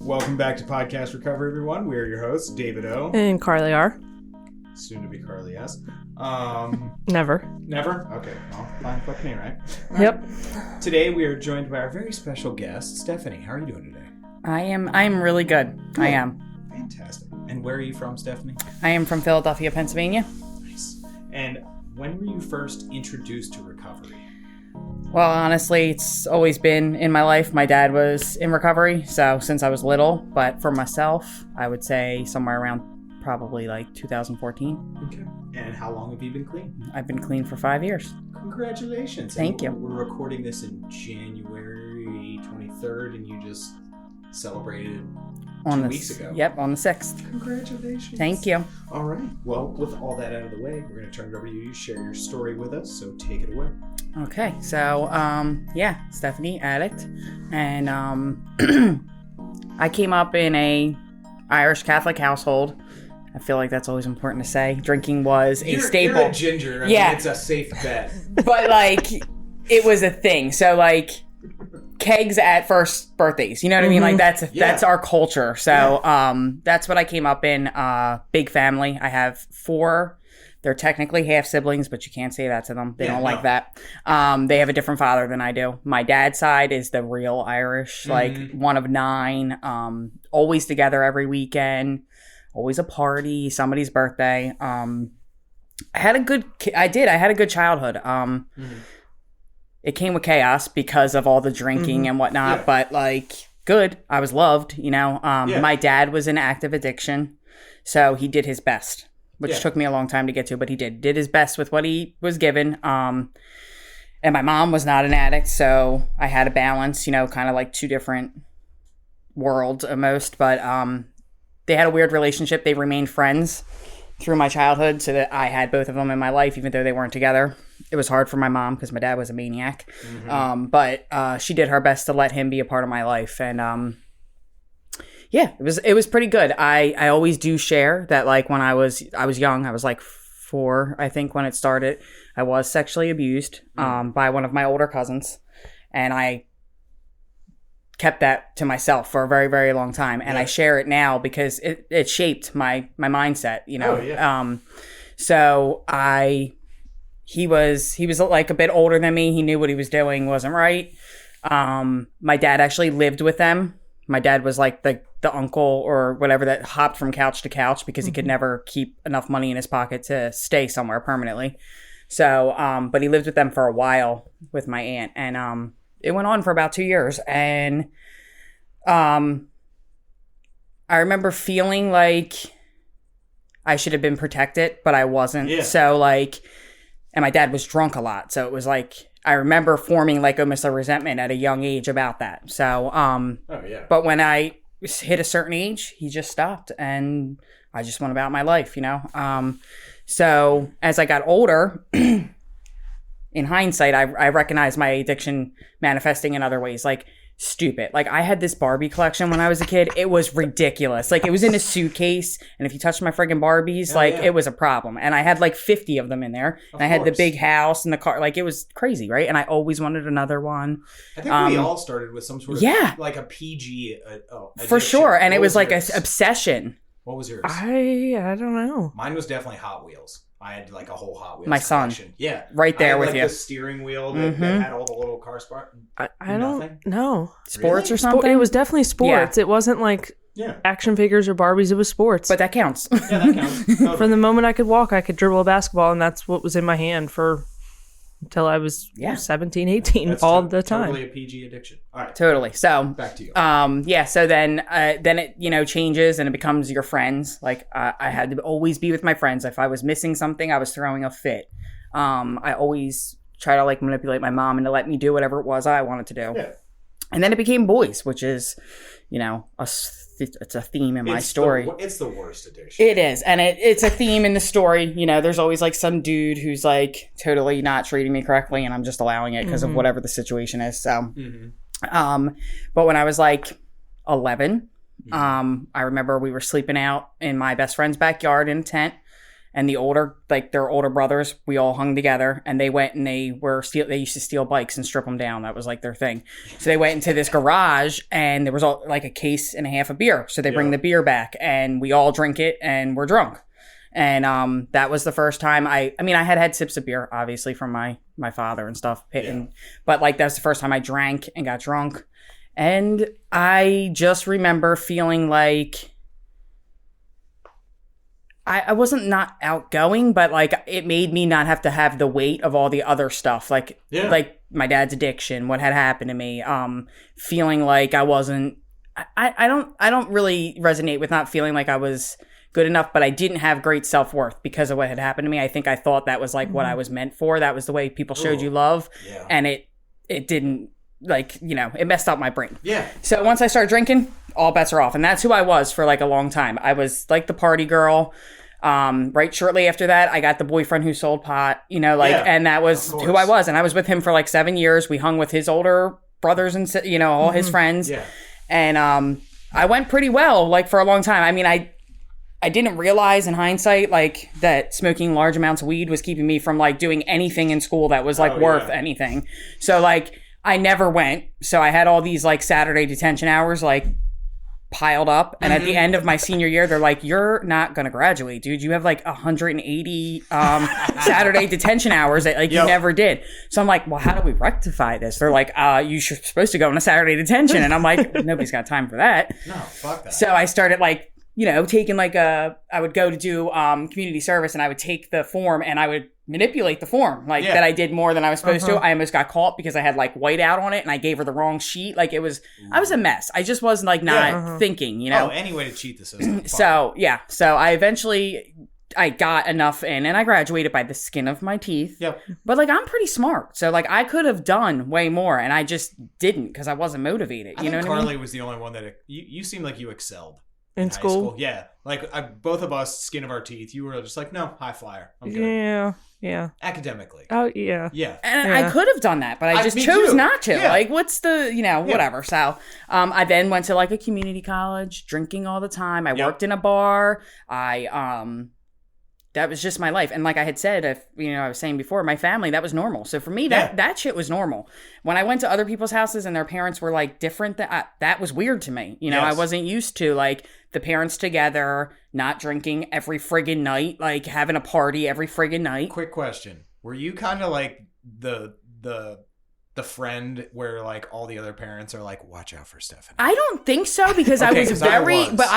Welcome back to Podcast Recovery, everyone. We are your hosts, David O. And Carly R. Soon to be Carly S. Never. Never? Okay. Well, fine. Fuck me, right? Yep. Today we are joined by our very special guest, Stephaine. How are you doing today? I'm really good. I am. Fantastic. And where are you from, Stephaine? I am from Philadelphia, Pennsylvania. Nice. And when were you first introduced to recovery? Well, honestly, it's always been in my life. My dad was in recovery, so since I was little. But for myself, I would say somewhere around probably like 2014. Okay. And how long have you been clean? I've been clean for 5 years. Congratulations. Thank you. We're recording this in January 23rd, and you just celebrated On 2 weeks ago. Yep, on the 6th. Congratulations. Thank you. All right. Well, with all that out of the way, we're going to turn it over to you. Share your story with us, so take it away. Okay, so, Stephanie, addict. And I came up in a Irish Catholic household. I feel like that's always important to say. Drinking was a staple. You're a ginger. I mean, it's a safe bet. But, it was a thing. So, kegs at first birthdays. You know what I mean? Like, that's our culture. So, that's what I came up in. Big family. I have 4. They're technically half siblings, but you can't say that to them. They don't like that. They have a different father than I do. My dad's side is the real Irish, one of 9, always together every weekend, always a party, somebody's birthday. I had a good childhood. It came with chaos because of all the drinking and whatnot, but good. I was loved, My dad was in active addiction, so he did his best. Which took me a long time to get to, but he did his best with what he was given. And my mom was not an addict, so I had a balance, kind of like 2 different worlds almost. But they had a weird relationship. They remained friends through my childhood, so that I had both of them in my life, even though they weren't together. It was hard for my mom because my dad was a maniac. But she did her best to let him be a part of my life. And it was pretty good. I always do share that, when I was young, I was 4, I think, when it started. I was sexually abused by one of my older cousins, and I kept that to myself for a very, very long time. And I share it now because it shaped my mindset, So he was a bit older than me. He knew what he was doing wasn't right. My dad actually lived with them. My dad was the uncle or whatever that hopped from couch to couch because he could never keep enough money in his pocket to stay somewhere permanently. So, but he lived with them for a while with my aunt, and it went on for about 2 years. And I remember feeling like I should have been protected, but I wasn't. Yeah. So and my dad was drunk a lot, so it was I remember forming almost a resentment at a young age about that. So, but when I hit a certain age, he just stopped, and I just went about my life, So as I got older, in hindsight, I recognized my addiction manifesting in other ways, stupid. I had this Barbie collection when I was a kid. It was ridiculous. It was in a suitcase, and if you touched my friggin' Barbies, it was a problem. And I had 50 of them in there. And I had the big house and the car. It was crazy, right? And I always wanted another one. I think we all started with some sort of a PG addiction. For sure. And it was an obsession. What was yours? I don't know. Mine was definitely Hot Wheels. I had a whole Hot Wheels My son. collection. Yeah. Right there with you. The steering wheel that had all the little car spark. I don't know. Sports really? Or something? It was definitely sports. Yeah. It wasn't action figures or Barbies. It was sports. But that counts. Yeah, that counts. Totally. From the moment I could walk, I could dribble a basketball, and that's what was in my hand until I was 17, 18, that's all the time. Totally a PG addiction. All right. Totally. So back to you. So then it changes and it becomes your friends. I had to always be with my friends. If I was missing something, I was throwing a fit. I always try to manipulate my mom and to let me do whatever it was I wanted to do. Yeah. And then it became boys, which is, it's a theme in my story. It's the worst addiction. It is. And it's a theme in the story. There's always some dude who's totally not treating me correctly, and I'm just allowing it because of whatever the situation is. So, but when I was 11, I remember we were sleeping out in my best friend's backyard in a tent, and their older brothers, we all hung together, and they went and they used to steal bikes and strip them down. That was like their thing. So they went into this garage, and there was like a case and a half of beer. So they bring the beer back, and we all drink it, and we're drunk. And that was the first time I had sips of beer, obviously, from my father and stuff. But like, that's the first time I drank and got drunk. And I just remember feeling like I wasn't not outgoing, but like it made me not have to have the weight of all the other stuff. Like my dad's addiction, what had happened to me, feeling like I wasn't, I don't really resonate with not feeling like I was good enough, but I didn't have great self-worth because of what had happened to me. I think I thought that was like what I was meant for. That was the way people showed you love. Yeah. And it didn't, like, you know, it messed up my brain. Yeah. So once I started drinking, all bets are off. And that's who I was for like a long time. I was like the party girl. Right shortly after that, I got the boyfriend who sold pot, you know, like, and that was who I was. And I was with him for like 7 years. We hung with his older brothers and, you know, all his friends. Yeah. And I went pretty well, like, for a long time. I mean, I didn't realize in hindsight, like, that smoking large amounts of weed was keeping me from, like, doing anything in school that was, like, worth anything. So, like, I never went. So I had all these, like, Saturday detention hours, like, piled up. And at the end of my senior year, they're like, you're not going to graduate, dude. You have, like, 180 Saturday detention hours that, like, you never did. So I'm like, well, how do we rectify this? They're like, you're supposed to go on a Saturday detention. And I'm like, nobody's got time for that. No, fuck that. So I started, like, you know, taking like I would go to do community service, and I would take the form and I would manipulate the form, like that I did more than I was supposed to. I almost got caught because I had like white out on it and I gave her the wrong sheet. Like I was a mess. I just was like not thinking, you know. Oh, any way to cheat the system. So I eventually got enough in, and I graduated by the skin of my teeth. Yep. But like I'm pretty smart, so like I could have done way more, and I just didn't because I wasn't motivated. You know what I mean? Carly was the only one that you seemed like you excelled. In school? Yeah. Like, both of us, skin of our teeth, you were just like, no, high flyer. I'm good. Yeah. Academically. Oh, yeah. Yeah. And I could have done that, but I just chose not to. Yeah. Like, what's the, you know, whatever. So, I then went to, like, a community college, drinking all the time. I worked in a bar. That was just my life. And like I had said, I was saying before, my family, that was normal. So for me, that shit was normal. When I went to other people's houses and their parents were like different, that was weird to me. You know, I wasn't used to like the parents together, not drinking every friggin' night, like having a party every friggin' night. Quick question. Were you kind of like the friend where like all the other parents are like, watch out for Stephaine? I don't think so, because I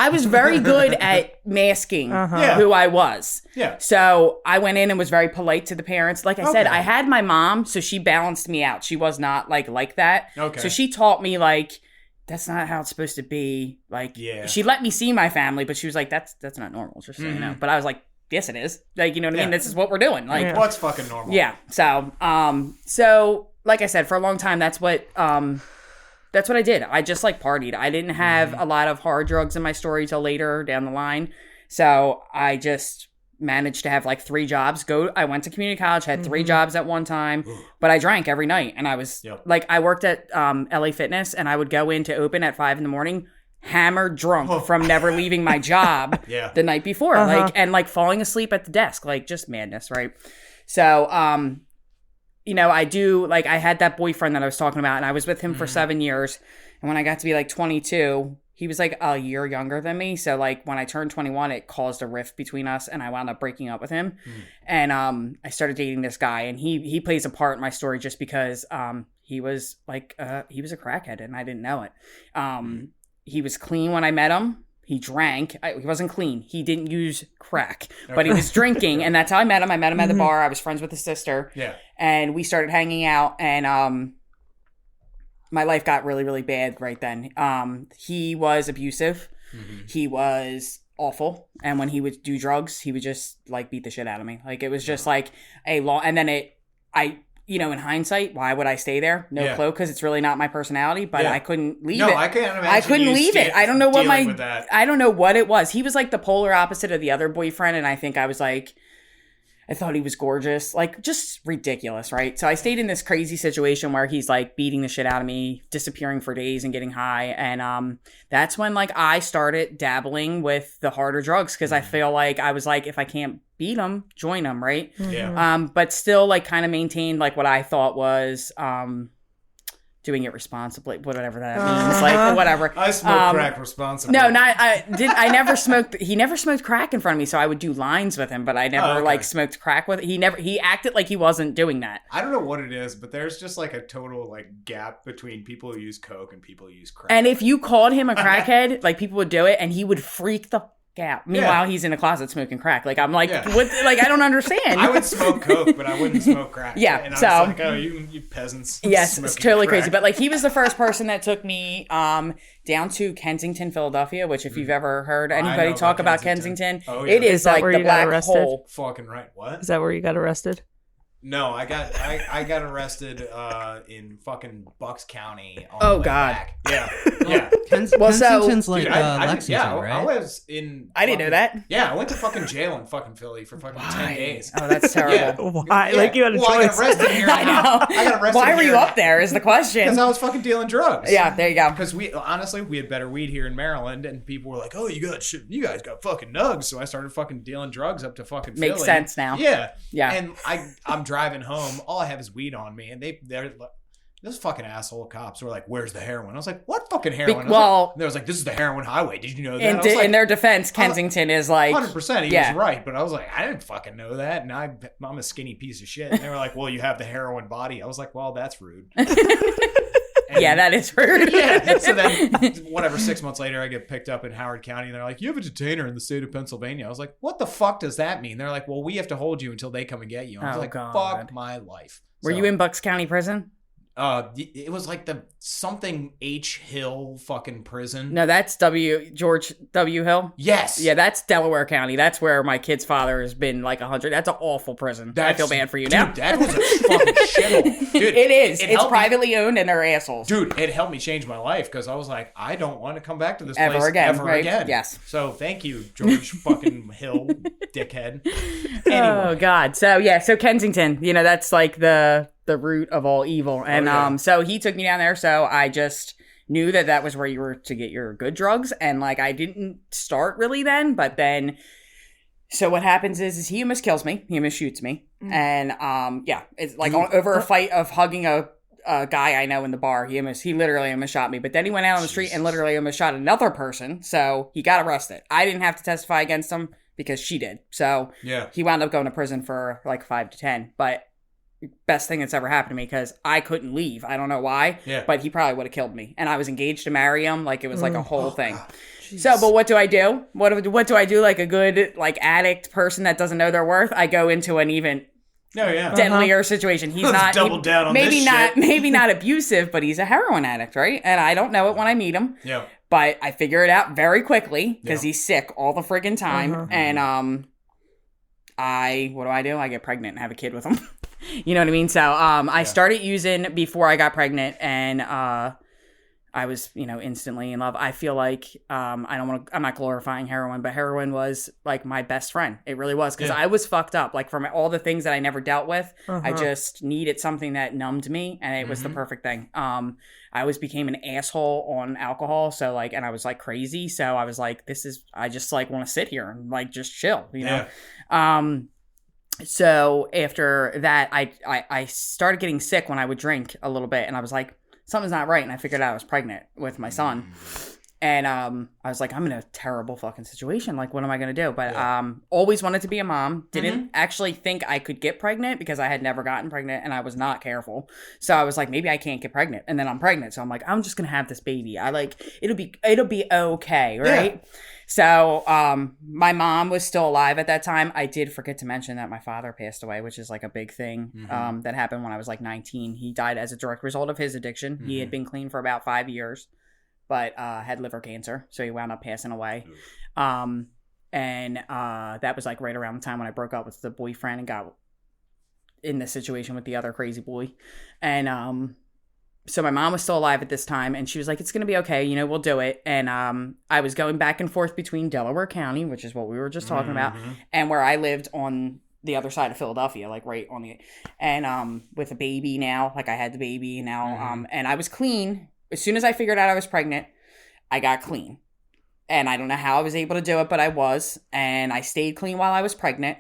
was very good at masking who I was. Yeah. So I went in and was very polite to the parents. Like I said, I had my mom, so she balanced me out. She was not like that. Okay. So she taught me like, that's not how it's supposed to be. Like, she let me see my family, but she was like, that's not normal, just so you know. But I was like, yes, it is. Like, you know what I mean? This is what we're doing. Like, what's fucking normal? Yeah. So, like I said, for a long time, that's what I did. I just like partied. I didn't have a lot of hard drugs in my story till later down the line. So I just managed to have like 3 jobs. I went to community college, had 3 jobs at one time, but I drank every night. And I was like, I worked at LA Fitness, and I would go in to open at 5 a.m, hammered drunk from never leaving my job the night before, like, and like falling asleep at the desk, like just madness, right? So, you know, I had that boyfriend that I was talking about, and I was with him for 7 years. And when I got to be like 22, he was like a year younger than me. So like when I turned 21, it caused a rift between us, and I wound up breaking up with him. And I started dating this guy, and he plays a part in my story just because he was like he was a crackhead, and I didn't know it. He was clean when I met him. He drank. He wasn't clean. He didn't use crack, but he was drinking, and that's how I met him. I met him at the bar. I was friends with his sister. Yeah. And we started hanging out, and my life got really, really bad right then. He was abusive. He was awful. And when he would do drugs, he would just like beat the shit out of me. Like it was just like and then you know, in hindsight, why would I stay there? No clue, because it's really not my personality, but I couldn't leave it. No, I can't imagine. I couldn't leave it. I don't know what I don't know what it was. He was like the polar opposite of the other boyfriend, and I think I thought he was gorgeous, like just ridiculous, right? So I stayed in this crazy situation where he's like beating the shit out of me, disappearing for days and getting high. And that's when like I started dabbling with the harder drugs because I feel like I was like, if I can't beat him, join him, right? Yeah. But still like kind of maintained like what I thought was doing it responsibly, whatever that means, like whatever. I smoke crack responsibly. No, I never smoked. He never smoked crack in front of me, so I would do lines with him, but I never like smoked crack with. He acted like he wasn't doing that. I don't know what it is, but there's just like a total like gap between people who use coke and people who use crack. And if you called him a crackhead, like people would do it, and he would freak the out. Meanwhile, he's in a closet smoking crack. Like I'm like, what? Like I don't understand. I would smoke coke, but I wouldn't smoke crack. Yeah, and so I was like, oh, you peasants. Yes, it's totally crack. crazy. But like he was the first person that took me down to Kensington, Philadelphia. Which if you've ever heard anybody talk about Kensington, it is like the black hole. Fucking right. What? Is that where you got arrested? No, I got arrested in fucking Bucks County. Oh God! Back. Yeah. Kensington's like dude, Lexington, right? I was in. I didn't know that. Yeah, I went to fucking jail in fucking Philly for fucking 10 days. Oh, that's terrible. Why? Like you had a choice. I got arrested here. I know. I got arrested. Why were you up there? Is the question? Because I was fucking dealing drugs. Yeah, there you go. Because we had better weed here in Maryland, and people were like, "Oh, you guys got fucking nugs." So I started fucking dealing drugs up to fucking Philly. Makes sense now. Yeah. And I'm driving home. All I have is weed on me, and they're this fucking asshole cops were like, "Where's the heroin?" I was like, "What fucking heroin?" They was like, "This is the heroin highway. Did you know that?" In their defense, Kensington is like 100%. He was right, but I was like, I didn't fucking know that, and I'm a skinny piece of shit. And they were like, "Well, you have the heroin body." I was like, "Well, that's rude." Yeah, that is rude. Yeah. So then, 6 months later, I get picked up in Howard County, and they're like, "You have a detainer in the state of Pennsylvania." I was like, "What the fuck does that mean?" They're like, "Well, we have to hold you until they come and get you." And I was like, God. "Fuck my life." Were you in Bucks County Prison? It was like the something H Hill fucking prison. No, that's George W. Hill. Yes. Yeah, that's Delaware County. That's where my kid's father has been like 100. That's an awful prison. I feel bad for you now. That was a fucking shithole. Dude, it is. It's privately owned and they're assholes. Dude, it helped me change my life because I was like, I don't want to come back to this place ever again. Yes. So thank you, George fucking Hill, dickhead. Anyway. Oh God. So Kensington, that's like the root of all evil. And so he took me down there. So I just knew that was where you were to get your good drugs. And like I didn't start really then, but then so what happens is he almost kills me. He almost shoots me. And it's like over a fight of hugging a guy I know in the bar. He literally almost shot me. But then he went out on the street and literally almost shot another person. So he got arrested. I didn't have to testify against him because she did. So he wound up going to prison for like 5 to 10. But best thing that's ever happened to me because I couldn't leave. I don't know why, but he probably would have killed me. And I was engaged to marry him. Like it was like a whole thing. So, but what do I do? What do I do? Like a good like addict person that doesn't know their worth. I go into an even deadlier situation. He's not double down on maybe this not shit. maybe not abusive, but he's a heroin addict, right? And I don't know it when I meet him. Yeah. But I figure it out very quickly because he's sick all the friggin' time. And what do? I get pregnant and have a kid with him. You know what I mean? So I started using before I got pregnant, and I was instantly in love. I feel like I'm not glorifying heroin, but heroin was like my best friend. It really was because I was fucked up. Like from all the things that I never dealt with, I just needed something that numbed me, and it was the perfect thing. I always became an asshole on alcohol, so like, and I was like crazy. So I was like, I just like want to sit here and like just chill, you know. So after that, I started getting sick when I would drink a little bit, and I was like, something's not right, and I figured out I was pregnant with my son. And I was like, I'm in a terrible fucking situation. Like, what am I going to do? But always wanted to be a mom. Didn't actually think I could get pregnant because I had never gotten pregnant, and I was not careful. So I was like, maybe I can't get pregnant. And then I'm pregnant. So I'm like, I'm just going to have this baby. It'll be okay, right? Yeah. So my mom was still alive at that time. I did forget to mention that my father passed away, which is like a big thing that happened when I was like 19. He died as a direct result of his addiction. He had been clean for about 5 years, but had liver cancer. So he wound up passing away. And that was like right around the time when I broke up with the boyfriend and got in this situation with the other crazy boy. And so my mom was still alive at this time, and she was like, it's going to be okay. We'll do it. And I was going back and forth between Delaware County, which is what we were just talking about, and where I lived on the other side of Philadelphia, like right on the, and with a baby now, like I had the baby now, and I was clean. As soon as I figured out I was pregnant, I got clean. And I don't know how I was able to do it, but I was. And I stayed clean while I was pregnant.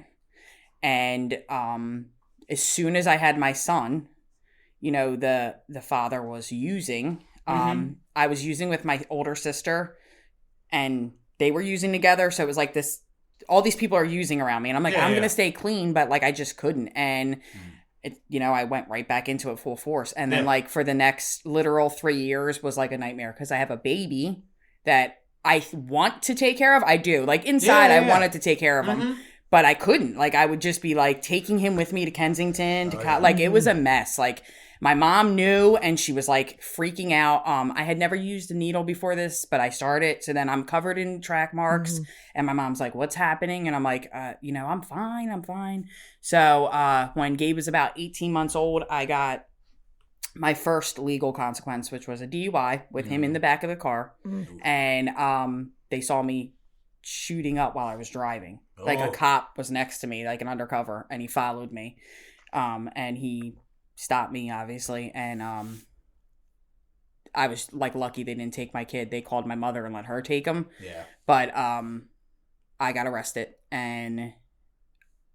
And as soon as I had my son, you know, the father was using. I was using with my older sister, and they were using together. So it was like this, all these people are using around me. And I'm like, I'm going to stay clean, but like I just couldn't. And, it, you know, I went right back into it full force. And then like for the next literal 3 years was like a nightmare because I have a baby that I want to take care of. I do. Like inside, I wanted to take care of him. But I couldn't. Like, I would just be, like, taking him with me to Kensington. Like, it was a mess. Like, my mom knew, and she was, like, freaking out. I had never used a needle before this, but I started. So then I'm covered in track marks. And my mom's like, what's happening? And I'm like, you know, I'm fine. So when Gabe was about 18 months old, I got my first legal consequence, which was a DUI with him in the back of the car. And they saw me shooting up while I was driving. Like a cop was next to me, like an undercover, and he followed me. And he stopped me, obviously. And I was like lucky they didn't take my kid. They called my mother and let her take him. Yeah. But I got arrested, and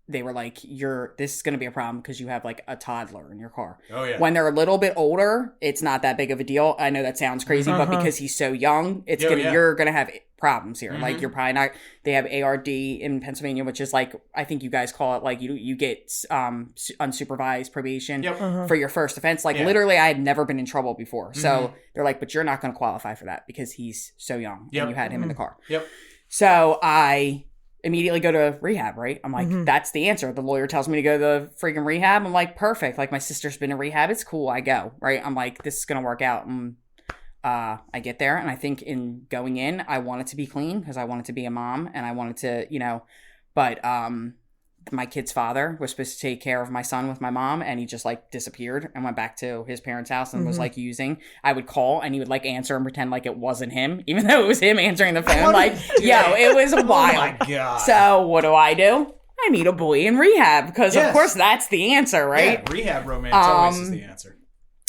they were like, this is going to be a problem because you have like a toddler in your car. Oh, yeah. When they're a little bit older, it's not that big of a deal. I know that sounds crazy, but because he's so young, you're going to have problems here. Like you're probably not, they have ARD in Pennsylvania, which is like, I think you guys call it like you get unsupervised probation for your first offense. Like literally I had never been in trouble before. So they're like, but you're not going to qualify for that because he's so young and you had him in the car. So I immediately go to rehab, right? I'm like, that's the answer. The lawyer tells me to go to the freaking rehab. I'm like, perfect. Like my sister's been in rehab. It's cool. I go, right? I'm like, this is going to work out. And I get there, and I think in going in, I wanted to be clean because I wanted to be a mom, and I wanted to, you know, but my kid's father was supposed to take care of my son with my mom, and he just like disappeared and went back to his parents' house and was like using. I would call, and he would like answer and pretend like it wasn't him, even though it was him answering the phone. Like, yo, it was wild. Oh my God. So what do? I meet a boy in rehab because of course that's the answer, right? Yeah, rehab romance always is the answer.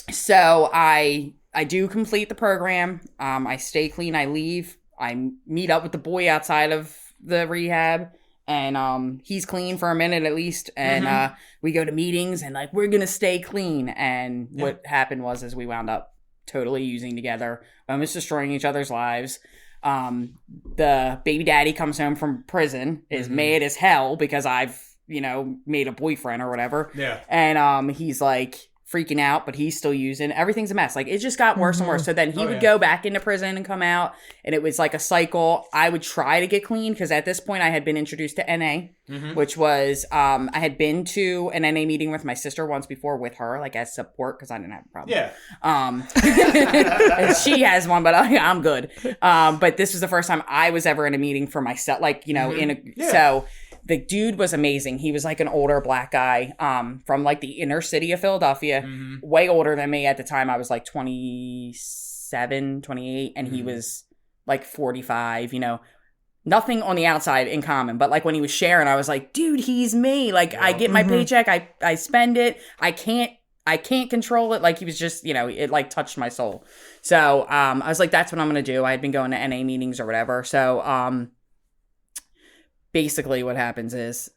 So I do complete the program. I stay clean. I leave. I meet up with the boy outside of the rehab, and he's clean for a minute at least. And we go to meetings, and like we're gonna stay clean. And what happened was we wound up totally using together, almost destroying each other's lives. The baby daddy comes home from prison, is mad as hell because I've made a boyfriend or whatever. Yeah, and he's like freaking out, but he's still using. Everything's a mess. Like it just got worse and worse. So then he would go back into prison and come out, and it was like a cycle. I would try to get clean because at this point I had been introduced to NA, which was I had been to an NA meeting with my sister once before with her, like as support because I didn't have a problem. Yeah. She has one, but I'm good. But this was the first time I was ever in a meeting for myself, like so. The dude was amazing. He was like an older black guy from like the inner city of Philadelphia, way older than me. At the time, I was like 27, 28, and he was like 45, nothing on the outside in common. But like when he was sharing, I was like, dude, he's me. Like I get my paycheck, I spend it. I can't control it. Like he was just, it like touched my soul. So I was like, that's what I'm going to do. I had been going to NA meetings or whatever. So basically what happens is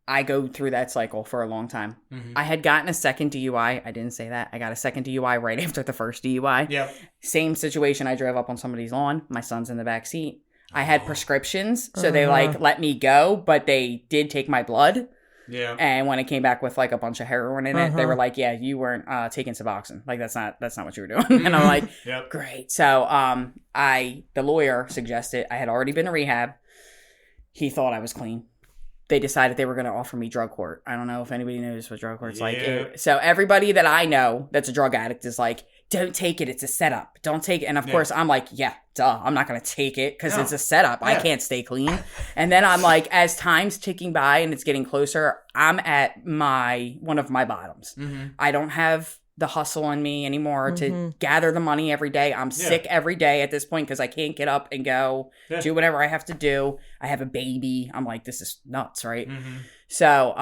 I go through that cycle for a long time. I had gotten a second DUI. I didn't say that. I got a second DUI right after the first DUI. Yep. Same situation. I drove up on somebody's lawn. My son's in the back seat. I had prescriptions, so they like let me go, but they did take my blood. Yeah. And when it came back with like a bunch of heroin in it, they were like, yeah, you weren't taking Suboxone. Like that's not what you were doing. And I'm like, great. So the lawyer suggested, I had already been to rehab. He thought I was clean. They decided they were going to offer me drug court. I don't know if anybody knows what drug court's like. So everybody that I know that's a drug addict is like, don't take it. It's a setup. Don't take it. And of course, I'm like, yeah, duh. I'm not going to take it because it's a setup. I can't stay clean. And then I'm like, as time's ticking by and it's getting closer, I'm at one of my bottoms. I don't have the hustle in me anymore to gather the money every day. I'm sick every day at this point because I can't get up and go do whatever I have to do. I have a baby. I'm like, this is nuts, right? So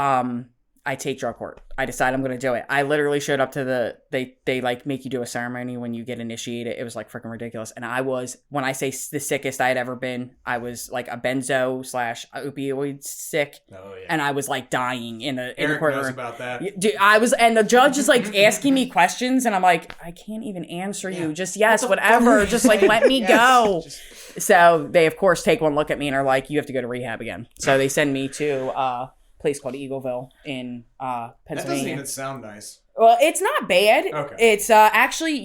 I take drug court. I decide I'm going to do it. I literally showed up to they like make you do a ceremony when you get initiated. It was like freaking ridiculous. And I was, when I say the sickest I had ever been, I was like a benzo / opioid sick. Oh, yeah. And I was like dying in the courtroom. Knows about that. Dude, I was, and the judge is like asking me questions and I'm like, I can't even answer you. Just yes, whatever. Just like, let me go. So they of course take one look at me and are like, you have to go to rehab again. So they send me to, place called Eagleville in Pennsylvania. That doesn't even sound nice. Well, it's not bad. Okay. It's actually,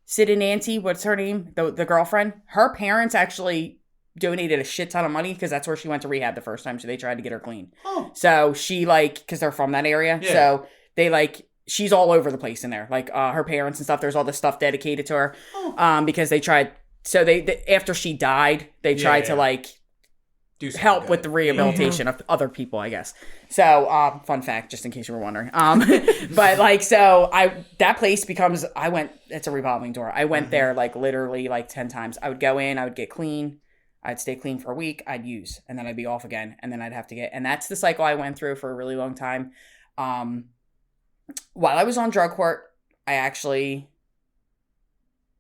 Sid and Nancy, what's her name? The girlfriend. Her parents actually donated a shit ton of money because that's where she went to rehab the first time. So they tried to get her clean. Oh. So she because they're from that area. Yeah. So they she's all over the place in there. Like her parents and stuff. There's all this stuff dedicated to her because they tried. So they after she died, they tried to help with the rehabilitation of other people, I guess. So, fun fact, just in case you were wondering. But that place becomes, it's a revolving door. I went there literally 10 times. I would go in, I would get clean. I'd stay clean for a week. I'd use, and then I'd be off again. And then I'd have to and that's the cycle I went through for a really long time. While I was on drug court,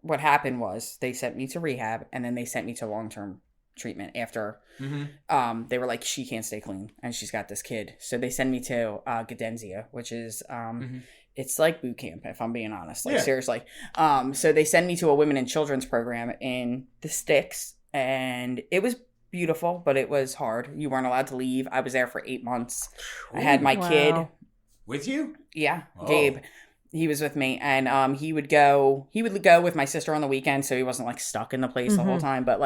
what happened was they sent me to rehab and then they sent me to long-term treatment after they were like, she can't stay clean and she's got this kid, so they send me to Gadenzia, which is it's like boot camp, if I'm being honest, seriously. So they send me to a women and children's program in the sticks, and it was beautiful, but it was hard. You weren't allowed to leave. I was there for 8 months. I had my kid with you. Gabe, he was with me, and he would go with my sister on the weekend, so he wasn't stuck in the place the whole time. But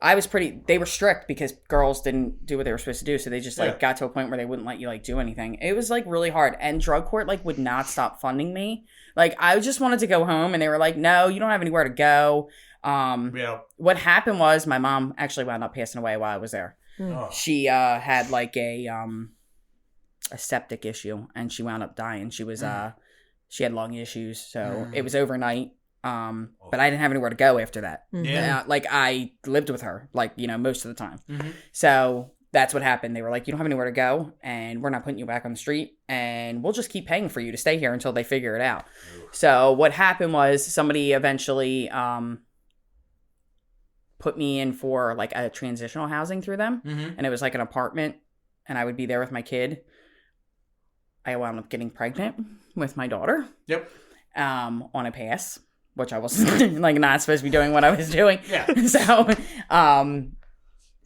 they were strict because girls didn't do what they were supposed to do. So they just got to a point where they wouldn't let you do anything. It was really hard. And drug court would not stop funding me. I just wanted to go home and they were like, no, you don't have anywhere to go. What happened was my mom actually wound up passing away while I was there. She had a septic issue and she wound up dying. She was, she had lung issues. So it was overnight. But I didn't have anywhere to go after that. I lived with her, most of the time. So that's what happened. They were like, you don't have anywhere to go and we're not putting you back on the street and we'll just keep paying for you to stay here until they figure it out. So what happened was somebody eventually, put me in for a transitional housing through them. And it was an apartment and I would be there with my kid. I wound up getting pregnant with my daughter. Yep. On a pass, which I wasn't not supposed to be doing what I was doing. Yeah.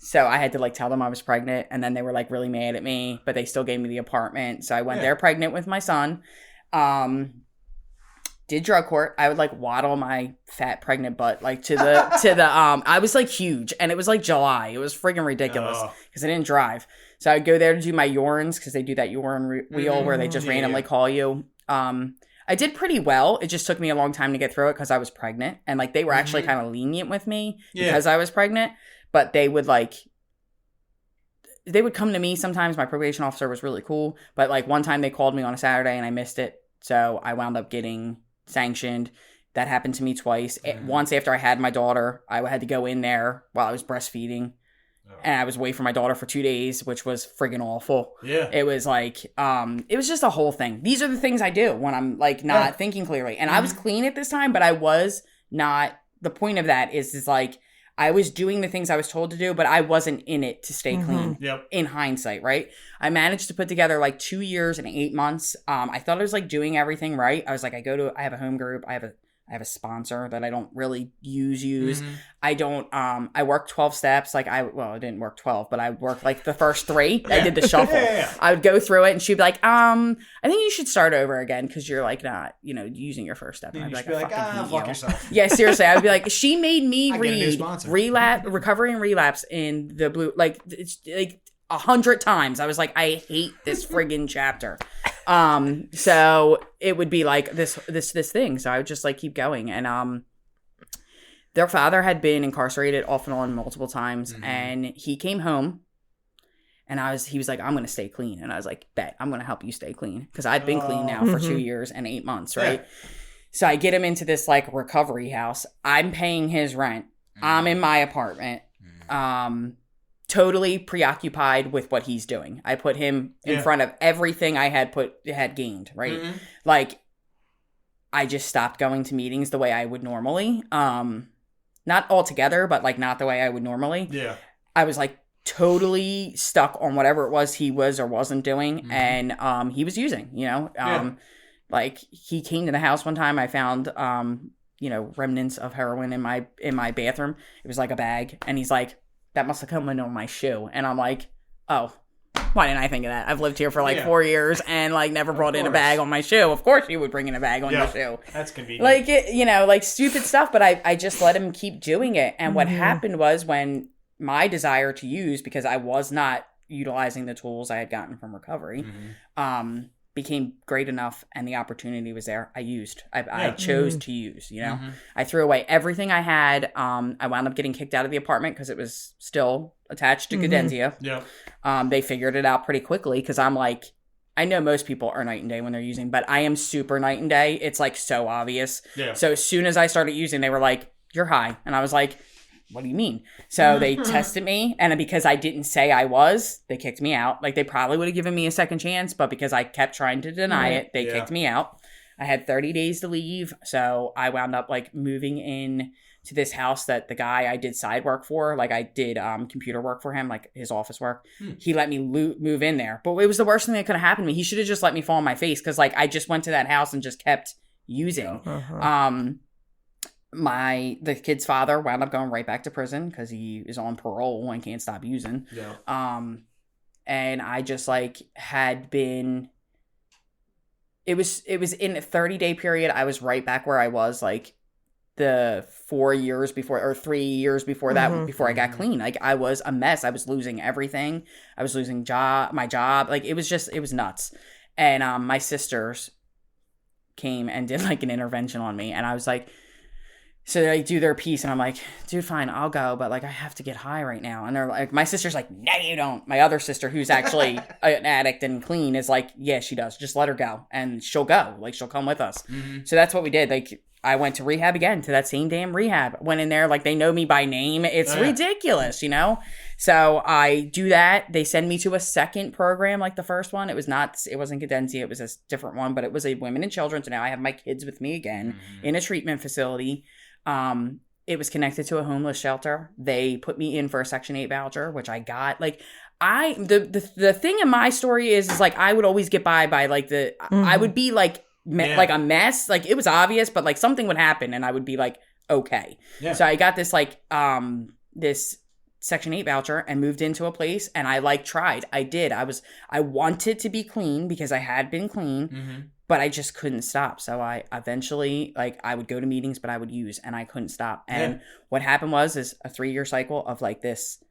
So I had to tell them I was pregnant, and then they were really mad at me, but they still gave me the apartment. So I went there pregnant with my son. Did drug court. I would waddle my fat pregnant butt to the I was huge, and it was July. It was friggin' ridiculous because I didn't drive. So I would go there to do my urines because they do that urine wheel where they just randomly call you. I did pretty well. It just took me a long time to get through it because I was pregnant. And they were actually kind of lenient with me because I was pregnant. But they would come to me sometimes. My probation officer was really cool. But one time they called me on a Saturday and I missed it. So I wound up getting sanctioned. That happened to me twice. Once after I had my daughter, I had to go in there while I was breastfeeding. And I was away from my daughter for 2 days, which was friggin' awful. Yeah. It was it was just a whole thing. These are the things I do when I'm not thinking clearly. And I was clean at this time, but I was not. The point of that is I was doing the things I was told to do, but I wasn't in it to stay clean. Yep. In hindsight, right? I managed to put together 2 years and 8 months. I thought I was doing everything right. I was I have a home group. I have a sponsor that I don't really use. I don't, I work 12 steps. I didn't work 12, but I worked the first 3. I did the shuffle. I would go through it and she'd be like, I think you should start over again. Cause you're not, using your first step. And I'd be fuck yourself. Yeah, seriously. I would be she made me read recovery and relapse in the blue, it's 100 times. I was I hate this friggin' chapter. So it would be this thing. So I would just keep going. And, their father had been incarcerated off and on multiple times and he came home And he was like, I'm going to stay clean. And I was like, bet, I'm going to help you stay clean. Because I'd been clean now for 2 years and 8 months, right? Yeah. So I get him into this like recovery house. I'm paying his rent. I'm in my apartment. Totally preoccupied with what he's doing. I put him in front of everything I had gained, right? Like, I just stopped going to meetings the way I would normally. Not altogether, but like not the way I would normally. Yeah. I was like totally stuck on whatever it was he was or wasn't doing. And he was using, you know. Like, he came to the house one time. I found you know, remnants of heroin in my bathroom. It was like a bag. And he's like, that must have come in on my shoe. And I'm like, oh, why didn't I think of that? I've lived here for like 4 years and like never brought in a bag on my shoe. Of course you would bring in a bag on your shoe. That's convenient. Like, you know, like stupid stuff. But I just let him keep doing it. And what happened was, when my desire to use, because I was not utilizing the tools I had gotten from recovery, became great enough and the opportunity was there, I used. I chose to use, you know. I threw away everything I had. I wound up getting kicked out of the apartment because it was still attached to Cadentia. They figured it out pretty quickly because I'm like, I know most people are night and day when they're using, but I am super night and day. It's like so obvious. So as soon as I started using, they were like, you're high. And I was like, what do you mean? So they tested me, and because I didn't say I was, they kicked me out. Like, they probably would have given me a second chance, but because I kept trying to deny it, they kicked me out. I had 30 days to leave, so I wound up like moving in to this house that the guy I did side work for, like I did computer work for him, like his office work. He let me move in there, but it was the worst thing that could have happened to me. He should have just let me fall on my face, because like I just went to that house and just kept using. The kid's father wound up going right back to prison because he is on parole and can't stop using. And I just like had been, it was in a 30-day period. I was right back where I was like the 4 years before, or 3 years before that, before I got clean. Like, I was a mess. I was losing everything. I was losing my job. Like, it was nuts. And my sisters came and did like an intervention on me, and I was like, so they do their piece, and I'm like, dude, fine, I'll go, but like I have to get high right now. And they're like, my sister's like, no, you don't. My other sister, who's actually an addict and clean, is like, yeah, she does. Just let her go, and she'll go. Like, she'll come with us. So that's what we did. Like, I went to rehab again, to that same damn rehab. Went in there, like, they know me by name. It's ridiculous, you know? So I do that. They send me to a second program, like the first one. It wasn't Cadentia. It was a different one, but it was a women and children. So now I have my kids with me again in a treatment facility. It was connected to a homeless shelter. They put me in for a Section 8 voucher, which I got. Like, the thing in my story is like, I would always get by like I would be like, like a mess. Like, it was obvious, but like something would happen and I would be like, okay. So I got this like, this Section 8 voucher and moved into a place, and I like tried. I did. I wanted to be clean because I had been clean. But I just couldn't stop. So I eventually, like, I would go to meetings, but I would use, and I couldn't stop. And what happened is a 3-year cycle of like this,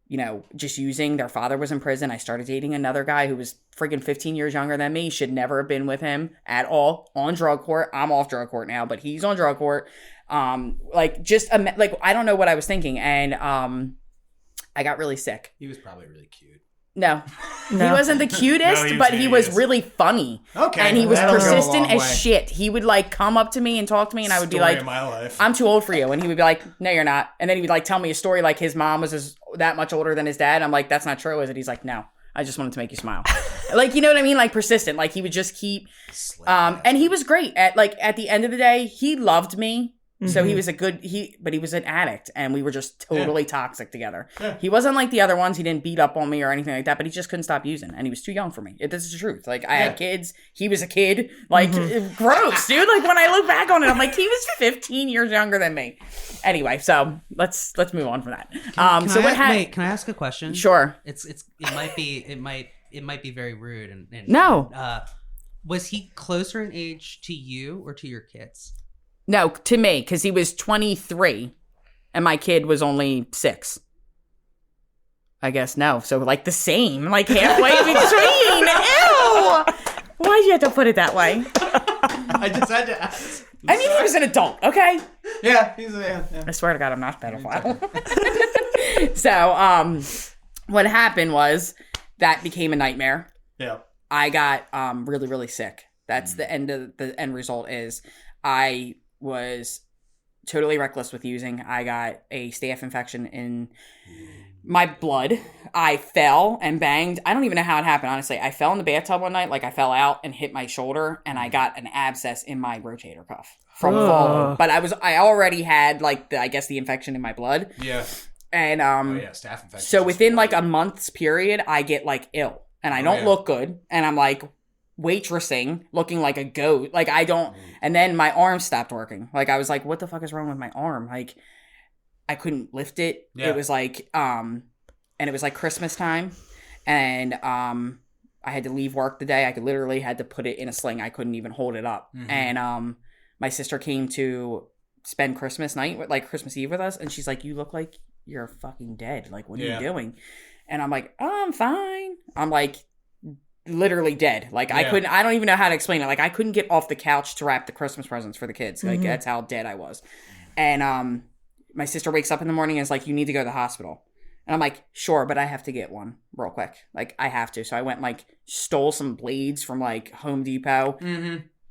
you know, just using. Their father was in prison. I started dating another guy who was friggin' 15 years younger than me. Should never have been with him at all. On drug court. I'm off drug court now, but he's on drug court. Like, just, like, I don't know what I was thinking. And I got really sick. He was probably really cute. No. He wasn't the cutest, but he was really funny. Okay. And he was persistent as shit. He would like come up to me and talk to me, and I would be like, I'm too old for you. And he would be like, no, you're not. And then he would like tell me a story like his mom was that much older than his dad. I'm like, that's not true, is it? He's like, no, I just wanted to make you smile. Like, you know what I mean? Like, persistent. Like, he would just keep, and he was great at the end of the day, he loved me. So he was but he was an addict, and we were just totally toxic together. He wasn't like the other ones. He didn't beat up on me or anything like that, but he just couldn't stop using, and he was too young for me. This is the truth. Like, I had kids. He was a kid. Like, gross, dude. Like, when I look back on it, I'm like, he was 15 years younger than me. Anyway, so let's move on from that. Wait, can I ask a question? Sure. It might be very rude. And no. Was he closer in age to you or to your kids? No, to me, because he was 23 and my kid was only 6. I guess no. So, like, the same, like halfway between. Ew! Why'd you have to put it that way? I just had to ask. I mean, he was an adult, okay? Yeah, he's a. Yeah. I swear to God, I'm not a pedophile. So, what happened was that became a nightmare. Yeah. I got really, really sick. That's the end result is I was totally reckless with using. I got a staph infection in my blood. I fell and banged. I don't even know how it happened, honestly. I fell in the bathtub one night, like I fell out and hit my shoulder, and I got an abscess in my rotator cuff from falling. But I already had like the infection in my blood. Yeah. And staph infection. So within like a month's period, I get like ill, and I don't look good, and I'm like waitressing, looking like a goat. Like I don't, and then my arm stopped working. Like I was like, what the fuck is wrong with my arm? Like I couldn't lift it. Yeah. It was like, and it was like Christmas time, and I had to leave work the day. I literally had to put it in a sling. I couldn't even hold it up. Mm-hmm. And my sister came to spend Christmas night, like Christmas Eve with us, and she's like, you look like you're fucking dead. Like, what are you doing? And I'm like, oh, I'm fine. I'm like literally dead. Like I don't even know how to explain it. Like I couldn't get off the couch to wrap the Christmas presents for the kids. Like that's how dead I was. And my sister wakes up in the morning and is like, you need to go to the hospital. And I'm like, sure, but I have to get one real quick. Like I have to. So I went and like stole some blades from like Home Depot,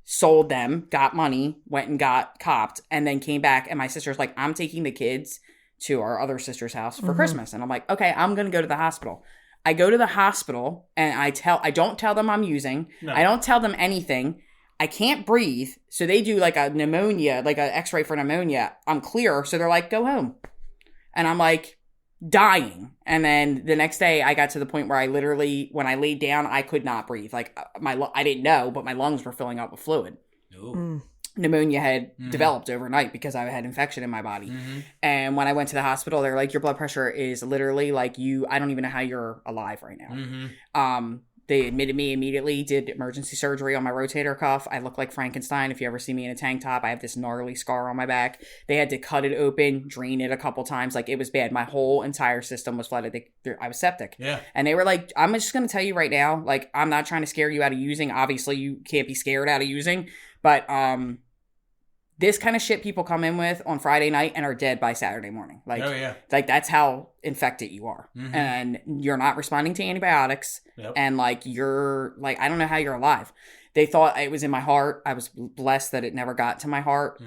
sold them, got money, went and got copped, and then came back. And my sister's like, I'm taking the kids to our other sister's house for Christmas. And I'm like, okay, I'm going to go to the hospital. I go to the hospital and I don't tell them I'm using. No. I don't tell them anything. I can't breathe. So they do like a pneumonia, like an x-ray for pneumonia. I'm clear. So they're like, go home. And I'm like dying. And then the next day I got to the point where I literally, when I laid down, I could not breathe. Like I didn't know, but my lungs were filling up with fluid. Pneumonia had developed overnight because I had infection in my body. And when I went to the hospital, they're like, your blood pressure is literally like I don't even know how you're alive right now. They admitted me immediately, did emergency surgery on my rotator cuff. I look like Frankenstein. If you ever see me in a tank top, I have this gnarly scar on my back. They had to cut it open, drain it a couple times. Like it was bad. My whole entire system was flooded. I was septic. Yeah. And they were like, I'm just going to tell you right now, like, I'm not trying to scare you out of using. Obviously you can't be scared out of using. But this kind of shit people come in with on Friday night and are dead by Saturday morning. Like, like that's how infected you are. And you're not responding to antibiotics. And like, you're like, I don't know how you're alive. They thought it was in my heart. I was blessed that it never got to my heart.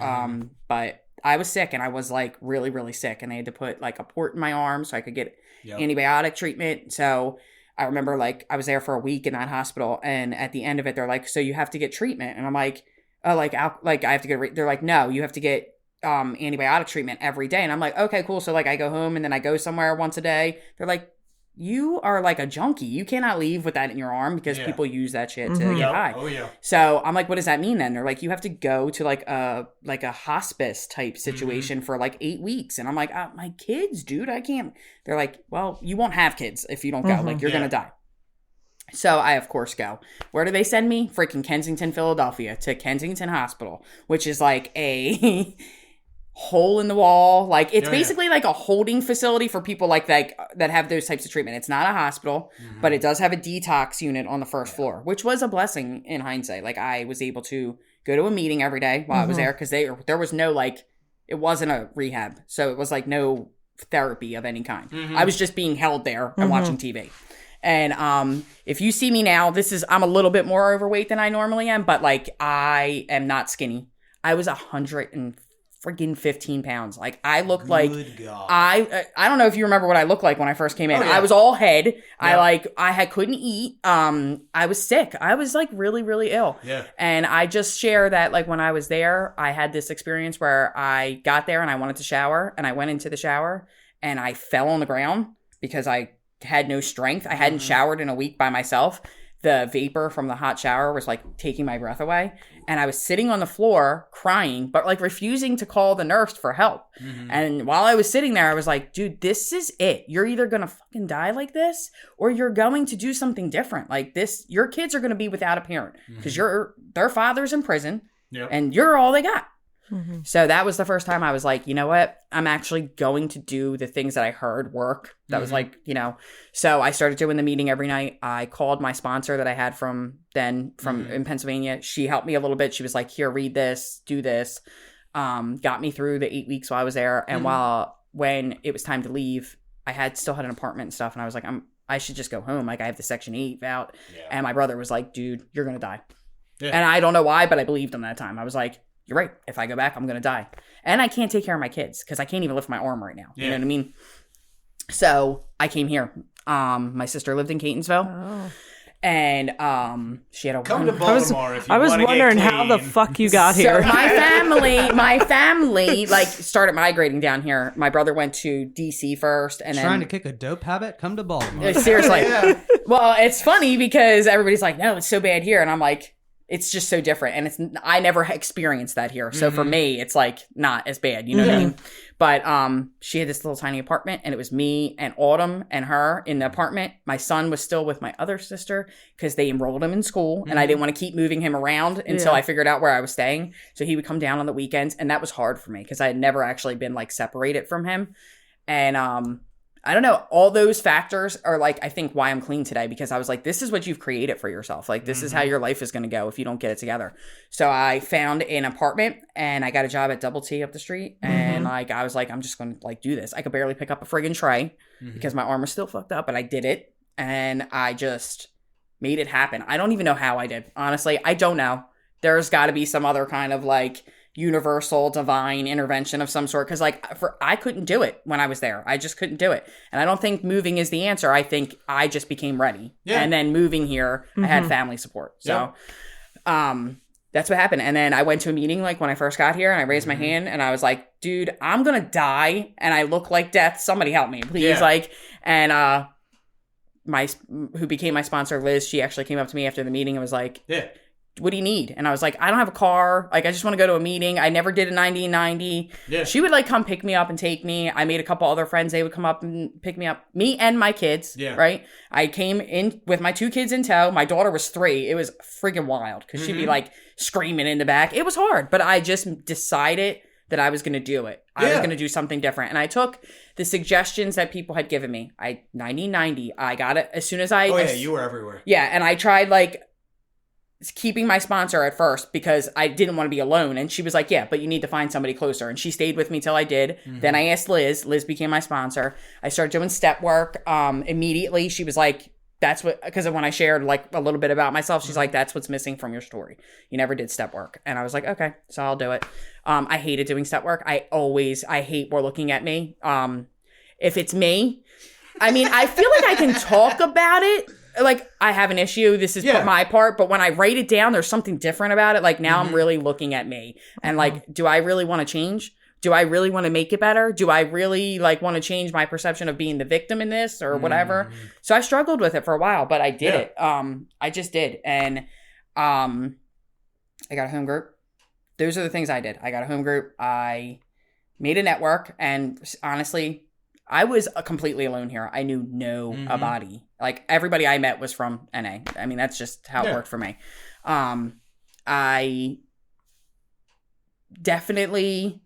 But I was sick, and I was like really, really sick. And they had to put like a port in my arm so I could get antibiotic treatment. So I remember like I was there for a week in that hospital. And at the end of it, they're like, so you have to get treatment. And I'm like, oh, like I have to get, they're like, no, you have to get antibiotic treatment every day. And I'm like, okay, cool. So like I go home and then I go somewhere once a day. They're like, you are like a junkie. You cannot leave with that in your arm because people use that shit to get high. Oh yeah. So I'm like, what does that mean then? They're like, you have to go to like a hospice type situation for like 8 weeks. And I'm like, my kids, dude, I can't. They're like, well, you won't have kids if you don't go. Like you're going to die. So I, of course, go. Where do they send me? Freaking Kensington, Philadelphia, to Kensington Hospital, which is like a hole in the wall. Like it's basically like a holding facility for people like that have those types of treatment. It's not a hospital, but it does have a detox unit on the first floor, which was a blessing in hindsight. Like I was able to go to a meeting every day while I was there because there was no like, it wasn't a rehab. So it was like no therapy of any kind. I was just being held there and watching TV. And if you see me now, I'm a little bit more overweight than I normally am, but like I am not skinny. I was 115 pounds. Like I looked like I don't know if you remember what I looked like when I first came in. I was all head. I couldn't eat. I was sick. I was like really, really ill. Yeah. And I just share that like when I was there, I had this experience where I got there and I wanted to shower, and I went into the shower and I fell on the ground because I had no strength. I hadn't showered in a week by myself. The vapor from the hot shower was like taking my breath away. And I was sitting on the floor crying, but like refusing to call the nurse for help. And while I was sitting there, I was like, dude, this is it. You're either going to fucking die like this or you're going to do something different. Like this, your kids are going to be without a parent because their father's in prison and you're all they got. So that was the first time I was like, you know what? I'm actually going to do the things that I heard work. That was like, so I started doing the meeting every night. I called my sponsor that I had from in Pennsylvania. She helped me a little bit. She was like, here, read this, do this. Got me through the 8 weeks while I was there. And when it was time to leave, I still had an apartment and stuff. And I was like, I'm I should just go home. Like, I have the Section 8 out. Yeah. And my brother was like, dude, you're going to die. Yeah. And I don't know why, but I believed him that time. I was like, you're right. If I go back, I'm going to die. And I can't take care of my kids because I can't even lift my arm right now. Yeah. You know what I mean? So I came here. My sister lived in Catonsville. Oh. And she had a come to Baltimore if you I was wondering how the fuck you got here. So my family like started migrating down here. My brother went to DC first, and trying to kick a dope habit. Come to Baltimore. Seriously. Yeah. Well, it's funny because everybody's like, "No, it's so bad here," and I'm like, it's just so different, and I never experienced that here. So for me, it's like not as bad, you know what I mean? But she had this little tiny apartment, and it was me and Autumn and her in the apartment. My son was still with my other sister because they enrolled him in school, and I didn't want to keep moving him around until I figured out where I was staying. So he would come down on the weekends, and that was hard for me because I had never actually been like separated from him. And I don't know. All those factors are like, I think why I'm clean today, because I was like, this is what you've created for yourself. Like, this is how your life is going to go if you don't get it together. So I found an apartment and I got a job at Double T up the street. And like, I was like, I'm just going to like do this. I could barely pick up a friggin' tray because my arm was still fucked up, but I did it. And I just made it happen. I don't even know how I did. Honestly, I don't know. There's got to be some other kind of like universal divine intervention of some sort, because like I couldn't do it when I was there. I just couldn't do it, and I don't think moving is the answer. I think I just became ready, and then moving here, I had family support. So that's what happened. And then I went to a meeting like when I first got here, and I raised my hand and I was like, dude, I'm gonna die and I look like death, somebody help me please. Like, and who became my sponsor, Liz, she actually came up to me after the meeting and was like, what do you need? And I was like, I don't have a car. Like, I just want to go to a meeting. I never did a 90-90. Yeah. She would like come pick me up and take me. I made a couple other friends. They would come up and pick me up. Me and my kids. Yeah. Right? I came in with my 2 kids in tow. My daughter was 3. It was friggin' wild because she'd be like screaming in the back. It was hard, but I just decided that I was going to do it. I was going to do something different. And I took the suggestions that people had given me. 90-90. I got it as soon as I... Oh, yeah. You were everywhere. Yeah. And I tried like keeping my sponsor at first because I didn't want to be alone. And she was like, yeah, but you need to find somebody closer. And she stayed with me till I did. Then I asked Liz. Liz became my sponsor. I started doing step work. Immediately, she was like, that's what, because when I shared like a little bit about myself, she's like, that's what's missing from your story. You never did step work. And I was like, okay, so I'll do it. I hated doing step work. I hate more looking at me. If it's me, I mean, I feel like I can talk about it. Like, I have an issue. This is my part. But when I write it down, there's something different about it. Like, now I'm really looking at me. And, like, do I really want to change? Do I really want to make it better? Do I really, like, want to change my perception of being the victim in this or whatever? So I struggled with it for a while, but I did it. I just did. And I got a home group. Those are the things I did. I got a home group. I made a network. And honestly, I was completely alone here. I knew nobody. Like, everybody I met was from NA. I mean, that's just how it worked for me. I definitely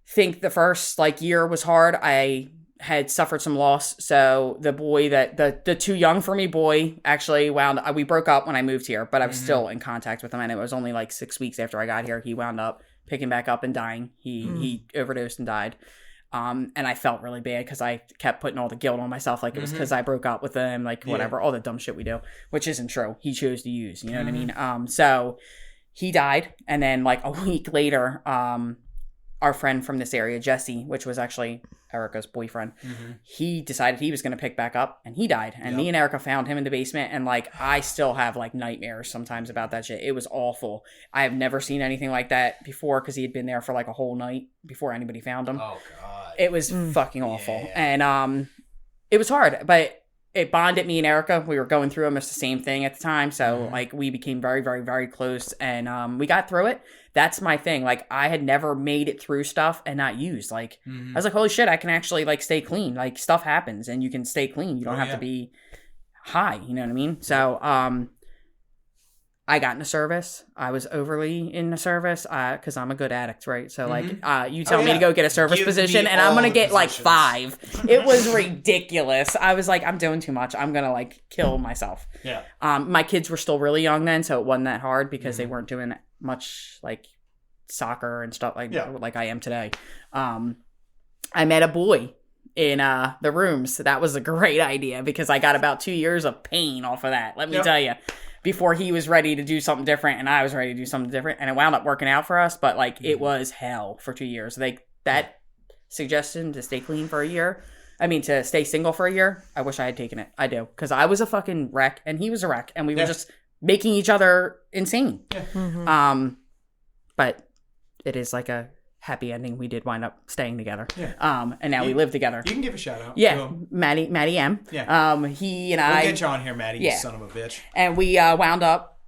think the first, like, year was hard. I had suffered some loss. So the boy that, the too young for me boy actually we broke up when I moved here, but I was still in contact with him. And it was only like 6 weeks after I got here, he wound up picking back up and dying. He overdosed and died. And I felt really bad because I kept putting all the guilt on myself. Like, it was because I broke up with him, like, whatever, all the dumb shit we do, which isn't true. He chose to use, you know what I mean? So he died. And then like a week later, our friend from this area, Jesse, which was actually Erica's boyfriend, he decided he was going to pick back up and he died. And me and Erica found him in the basement. And like, I still have like nightmares sometimes about that shit. It was awful. I have never seen anything like that before because he had been there for like a whole night before anybody found him. Oh, God. It was fucking awful. And it was hard, but it bonded me and Erica. We were going through almost the same thing at the time. So like, we became very, very, very close, and we got through it. That's my thing. Like, I had never made it through stuff and not used. Like, I was like, holy shit, I can actually like stay clean. Like, stuff happens and you can stay clean. You don't have to be high. You know what I mean? So, I got into service. I was overly in the service because I'm a good addict, right? So like, you tell me to go get a service position and I'm going to get like 5. It was ridiculous. I was like, I'm doing too much. I'm going to like kill myself. Yeah. My kids were still really young then, so it wasn't that hard because they weren't doing much like soccer and stuff like I am today. I met a boy in the rooms. So that was a great idea because I got about 2 years of pain off of that. Let me tell you. Before he was ready to do something different and I was ready to do something different, and it wound up working out for us, but like it was hell for 2 years. Like that suggestion to stay clean for a year, to stay single for a year, I wish I had taken it. I do, because I was a fucking wreck and he was a wreck and we were just making each other insane. But it is like a happy ending. We did wind up staying together. And now we live together. You can give a shout out. Maddie M. He and we'll get you on here, Maddie, you son of a bitch. And we wound up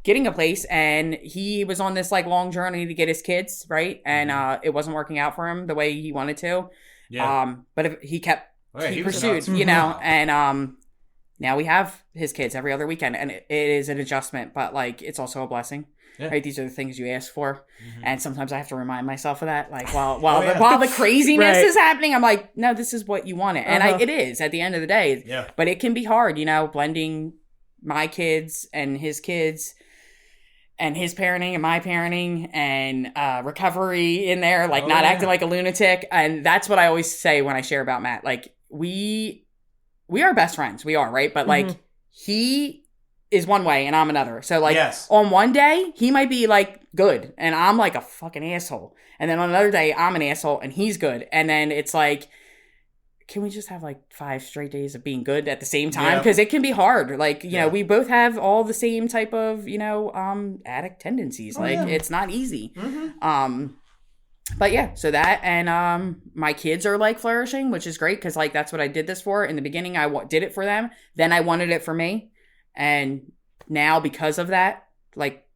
getting a place, and he was on this like long journey to get his kids, right? And it wasn't working out for him the way he wanted to. But if he kept he pursued, and now we have his kids every other weekend, and it is an adjustment, but like it's also a blessing. Right, these are the things you ask for, and sometimes I have to remind myself of that. Like while the craziness is happening, I'm like, no, this is what you wanted, and it is at the end of the day. But it can be hard, blending my kids and his kids, and his parenting and my parenting, and recovery in there, like not acting like a lunatic. And that's what I always say when I share about Matt. Like we are best friends, we are, right? But like he is one way and I'm another. So like on one day he might be like good and I'm like a fucking asshole. And then on another day I'm an asshole and he's good. And then it's like, can we just have like 5 straight days of being good at the same time? Because it can be hard. Like, you know, we both have all the same type of, addict tendencies. It's not easy. But yeah, so that, and my kids are like flourishing, which is great because like that's what I did this for. In the beginning I did it for them. Then I wanted it for me. And now because of that, like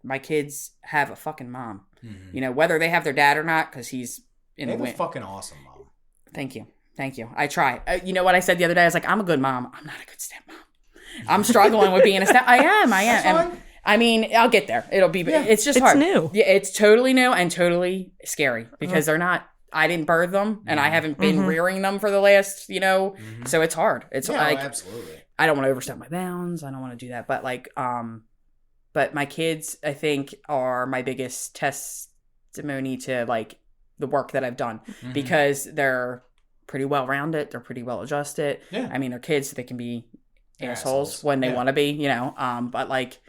my kids have a fucking mom, whether they have their dad or not, because he's in the wind. Fucking awesome mom. Thank you. I try. You know what I said the other day? I was like, I'm a good mom. I'm not a good stepmom. I'm struggling with being a step. I am. I'll get there. It'll be, it's just hard. It's new. Yeah, it's totally new and totally scary because they're not, I didn't birth them and I haven't been rearing them for the last, so it's hard. It's absolutely. I don't want to overstep my bounds. I don't want to do that. But but my kids, I think, are my biggest testimony to like the work that I've done because they're pretty well rounded. They're pretty well adjusted. Yeah. They're kids, so they can be assholes when they want to be, But like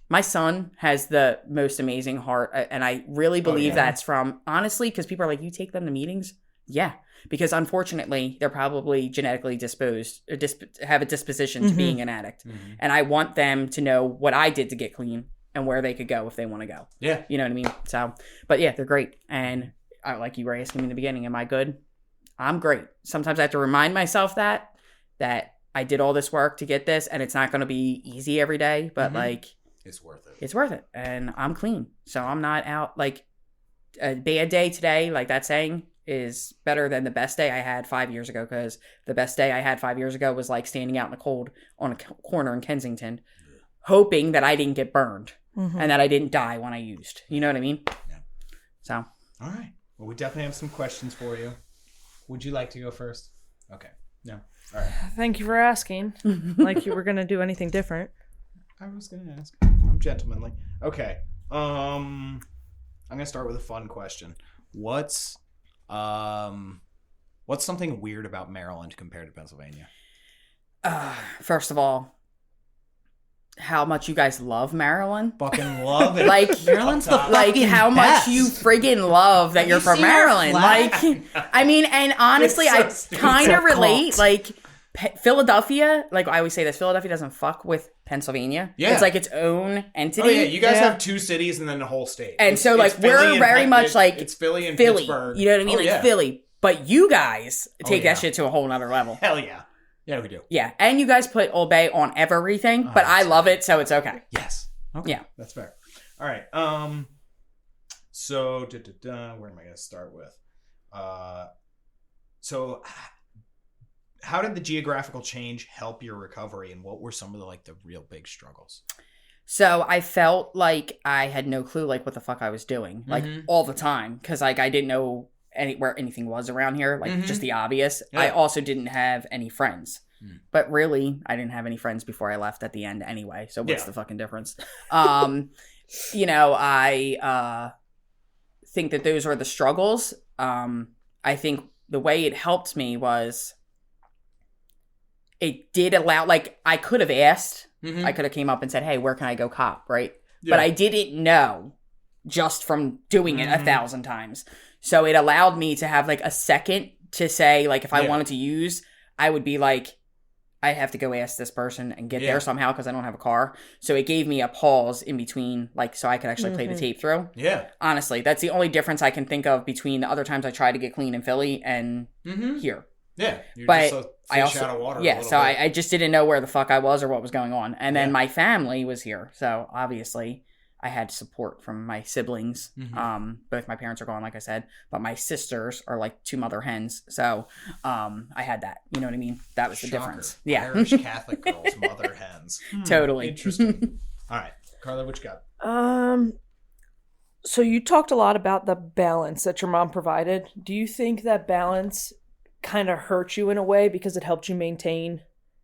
my son has the most amazing heart. And I really believe that's from, honestly, because people are like, you take them to meetings? Yeah. Because unfortunately, they're probably genetically disposed or have a disposition to being an addict. And I want them to know what I did to get clean and where they could go if they want to go. Yeah. You know what I mean? So, but yeah, they're great. And like you were asking me in the beginning, am I good? I'm great. Sometimes I have to remind myself that I did all this work to get this and it's not going to be easy every day, but like it's worth it. It's worth it. And I'm clean. So I'm not out like a bad day today, like that saying, is better than the best day I had 5 years ago, because the best day I had 5 years ago was like standing out in the cold on a corner in Kensington, hoping that I didn't get burned and that I didn't die when I used. You know what I mean? Yeah. So. All right. Well, we definitely have some questions for you. Would you like to go first? Okay. No. All right. Thank you for asking. Like you were going to do anything different. I was going to ask. I'm gentlemanly. Okay. I'm going to start with a fun question. What's something weird about Maryland compared to Pennsylvania? First of all, how much you guys love Maryland. Fucking love it. Like Maryland's the fucking how best. much you friggin' love that you're from Maryland. Like, and honestly, I kind of relate. Like Philadelphia, like I always say this, Philadelphia doesn't fuck with Pennsylvania. Yeah. It's like its own entity. Oh yeah, you guys have 2 cities and then the whole state. And so like we're very much like it's Philly and Pittsburgh. You know what I mean? Philly. But you guys take that shit to a whole nother level. Hell yeah. Yeah, we do. Yeah. And you guys put Old Bay on everything, but I love it, so it's okay. Yes. Okay. Yeah. That's fair. All right. So where am I gonna start with? So how did the geographical change help your recovery, and what were some of the real big struggles? So I felt like I had no clue like what the fuck I was doing, like all the time, because like I didn't know where anything was around here, like just the obvious. Yeah. I also didn't have any friends, but really I didn't have any friends before I left at the end anyway. So what's the fucking difference? I think that those are the struggles. I think the way it helped me was it did allow, like, I could have asked. Mm-hmm. I could have came up and said, hey, where can I go cop, right? Yeah. But I didn't know just from doing it 1,000 times. So it allowed me to have, like, a second to say, like, if I wanted to use, I would be like, I have to go ask this person and get there somehow because I don't have a car. So it gave me a pause in between, like, so I could actually play the tape through. Yeah. Honestly, that's the only difference I can think of between the other times I tried to get clean in Philly and here. Yeah. You're but just a I fish also, out of water. yeah, so I just didn't know where the fuck I was or what was going on. And then my family was here. So obviously I had support from my siblings. Both my parents are gone, like I said, but my sisters are like 2 mother hens. So I had that. You know what I mean? That was the difference. Yeah. Irish Catholic girls, mother hens. Totally. Interesting. All right. Carla, what you got? So you talked a lot about the balance that your mom provided. Do you think that balance kind of hurt you in a way because it helped you maintain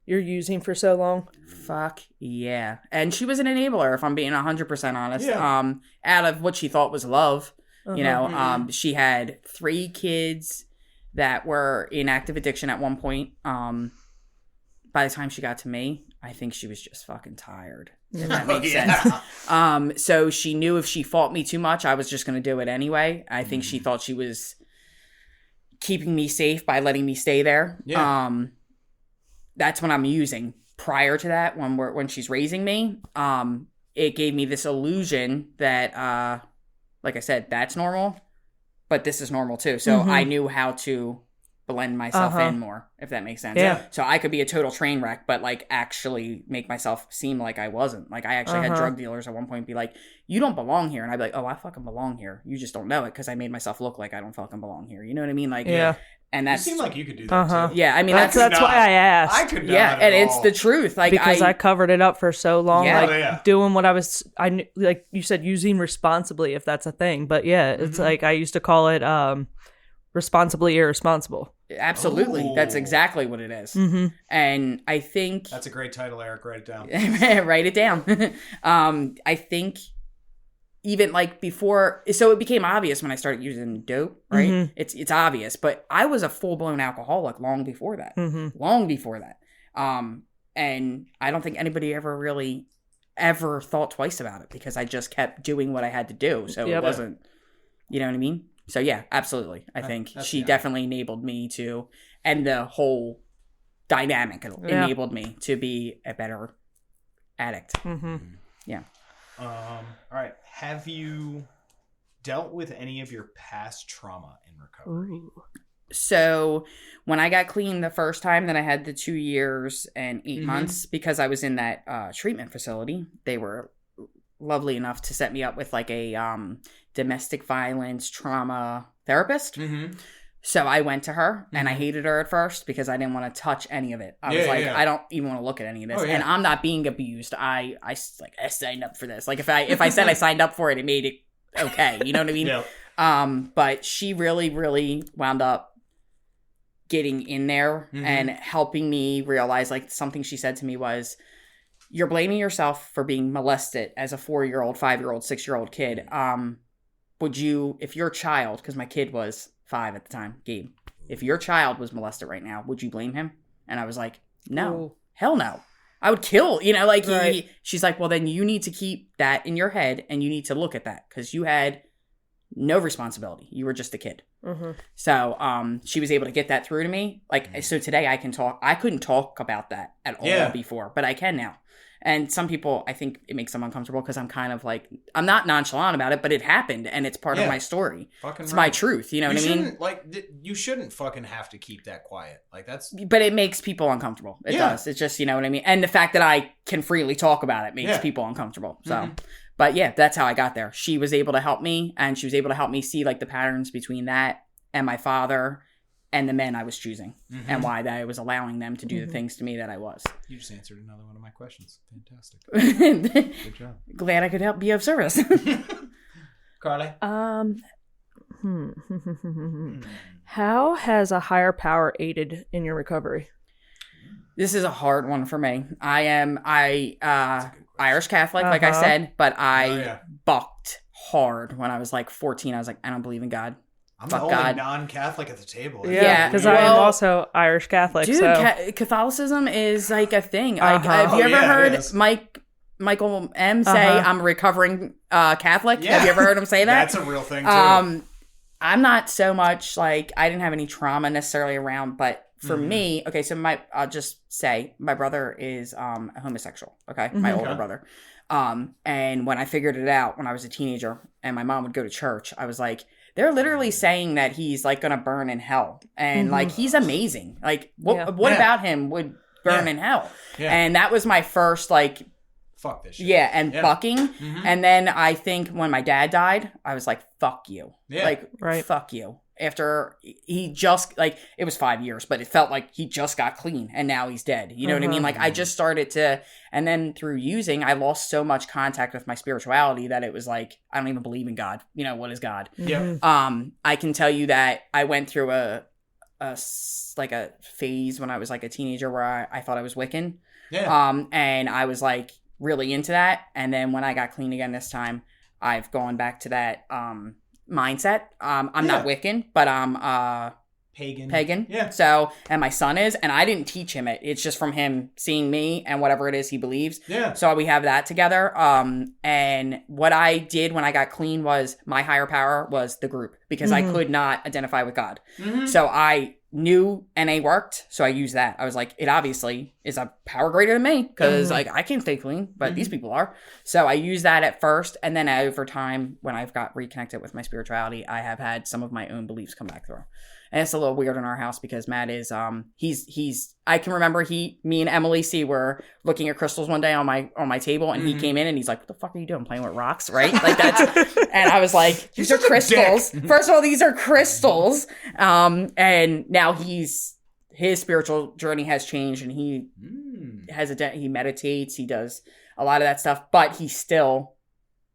your using for so long? Fuck yeah. And she was an enabler, if I'm being 100% honest. Yeah. Out of what she thought was love. You know, she had 3 kids that were in active addiction at one point. By the time she got to me, I think she was just fucking tired. If that makes sense. So she knew if she fought me too much, I was just going to do it anyway. I think she thought she was keeping me safe by letting me stay there. Yeah. That's when I'm using. Prior to that, when she's raising me, it gave me this illusion that, like I said, that's normal, but this is normal too. So I knew how to blend myself in more, if that makes sense. Yeah. So I could be a total train wreck, but like actually make myself seem like I wasn't. Like I actually had drug dealers at one point be like, you don't belong here. And I'd be like, oh, I fucking belong here. You just don't know it because I made myself look like I don't fucking belong here. You know what I mean? Like, and You that's seem like you could do that too. yeah. I mean, that's why I asked. I could not yeah, and it's the truth. Like because I covered it up for so long, Yeah. doing what I knew, like you said, using responsibly, if that's a thing. But yeah, it's like I used to call it responsibly irresponsible. Absolutely. Ooh. That's exactly what it is. And I think that's a great title, Eric. Write it down. write it down. I think even like before, so it became obvious when I started using dope, right? It's obvious, but I was a full-blown alcoholic long before that. Long before that. And I don't think anybody ever thought twice about it because I just kept doing what I had to do. So it wasn't, you know what I mean? So yeah, absolutely. I think she definitely enabled me to, and the whole dynamic enabled me to be a better addict. Yeah. All right. Have you dealt with any of your past trauma in recovery? Ooh. So when I got clean the first time, then I had the 2 years and 8 months because I was in that treatment facility. They were lovely enough to set me up with like a domestic violence trauma therapist. So I went to her and I hated her at first because I didn't want to touch any of it. I was like, I don't even want to look at any of this. And I'm not being abused. I signed up for this. Like if I said I signed up for it, it made it okay. You know what I mean? But she really, really wound up getting in there and helping me realize, like, something she said to me was, you're blaming yourself for being molested as a 4-year-old, 5-year-old, 6-year-old kid. Would you, if your child, because my kid was 5 at the time, Gabe, if your child was molested right now, would you blame him? And I was like, no, Ooh. hell no. I would kill, like, she's like, well, then you need to keep that in your head and you need to look at that because you had no responsibility. You were just a kid. So she was able to get that through to me. Like, so today I can talk. I couldn't talk about that at all before, but I can now. And some people, I think it makes them uncomfortable because I'm kind of like, I'm not nonchalant about it, but it happened and it's part of my story. It's my truth. You know what I mean? You shouldn't fucking have to keep that quiet. Like that's. But it makes people uncomfortable. It does. It's just, you know what I mean? And the fact that I can freely talk about it makes people uncomfortable. So, but yeah, that's how I got there. She was able to help me and she was able to help me see like the patterns between that and my father and the men I was choosing and why that I was allowing them to do the things to me that I was. You just answered another one of my questions. Fantastic. Good job. Glad I could help be of service. Carly? How has a higher power aided in your recovery? This is a hard one for me. I am Irish Catholic, like I said, but I bucked hard when I was like 14. I was like, I don't believe in God. I'm fuck the only God. non-Catholic at the table. Yeah, because I am also Irish Catholic. Dude, so. Catholicism is like a thing. Like, have you Oh, ever yeah, it heard is. Michael M say, "I'm a recovering Catholic"? Yeah. Have you ever heard him say that? That's a real thing too. I'm not so much like I didn't have any trauma necessarily around, but for me, okay, so I'll just say my brother is a homosexual. Okay, my older brother. And when I figured it out when I was a teenager, and my mom would go to church, I was like, they're literally saying that he's like gonna burn in hell, and like he's amazing. Like what about him would burn in hell? Yeah. And that was my first like. Fuck this shit. Yeah, and bucking. And then I think when my dad died, I was like, fuck you. Yeah. Like, fuck you. After he just, like, it was 5 years, but it felt like he just got clean and now he's dead. You know what I mean? Like, I just started to, and then through using, I lost so much contact with my spirituality that it was like, I don't even believe in God. You know, what is God? Yeah. I can tell you that I went through a phase when I was like a teenager where I thought I was Wiccan. Yeah. And I was like, really into that, and then when I got clean again this time, I've gone back to that mindset. I'm not Wiccan, but I'm pagan. Yeah. So, and my son is, and I didn't teach him it. It's just from him seeing me and whatever it is he believes. Yeah. So we have that together. And what I did when I got clean was my higher power was the group, because I could not identify with God. So I knew NA worked, so I used that. I was like, it obviously is a power greater than me, because like I can't stay clean, but these people are. So I used that at first, and then over time, when I've got reconnected with my spirituality, I have had some of my own beliefs come back through. And it's a little weird in our house because Matt is he's I can remember me and Emily C were looking at crystals one day on my table, and he came in and he's like, what the fuck are you doing, playing with rocks, right? Like that's and I was like, these are crystals. First of all, these are crystals. And now his spiritual journey has changed, and he he meditates, he does a lot of that stuff, but he's still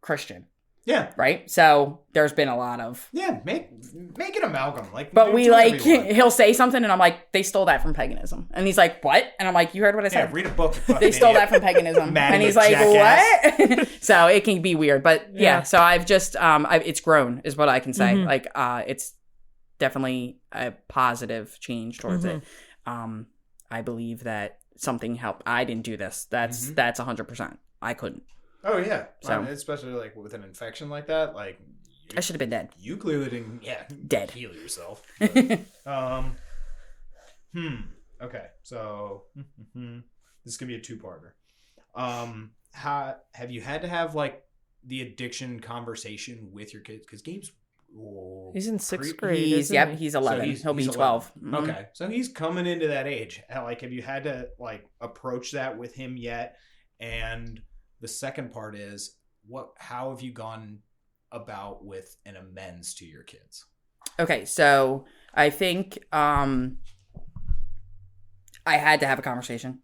Christian. Yeah. Right? So there's been a lot of make an amalgam. Like, but we like he'll say something and I'm like, they stole that from paganism. And he's like, what? And I'm like, you heard what I said? Yeah, read a book. They stole that from paganism. And he's like, what? So it can be weird. But yeah, so I've just it's grown is what I can say. Like it's definitely a positive change towards it. I believe that something helped. I didn't do this. That's 100%. I couldn't. Oh yeah, So especially like with an infection like that, like I should have been dead. You clearly didn't, dead. Heal yourself. But, okay, so this is gonna be a two-parter. How have you had to have like the addiction conversation with your kids? Because Gabe's he's in sixth grade. He's 11. So He'll be 11. 12. Okay, so he's coming into that age. Like, have you had to like approach that with him yet? And the second part is how have you gone about with an amends to your kids? Okay, so I think I had to have a conversation.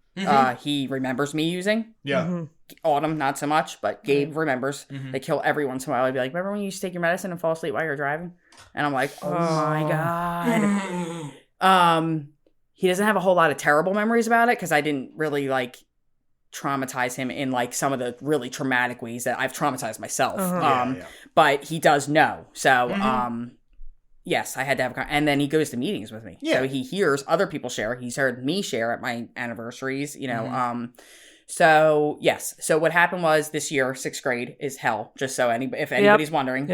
He remembers me using. Yeah. Autumn, not so much, but Gabe remembers. Like he'll every once in a while I'd be like, remember when you used to take your medicine and fall asleep while you're driving? And I'm like, oh my God. He doesn't have a whole lot of terrible memories about it because I didn't really like traumatize him in like some of the really traumatic ways that I've traumatized myself. But he does know. So yes, I had to have and then he goes to meetings with me. So he hears other people share. He's heard me share at my anniversaries, you know. So yes. So what happened was this year, 6th grade is hell. Just so if anybody's wondering.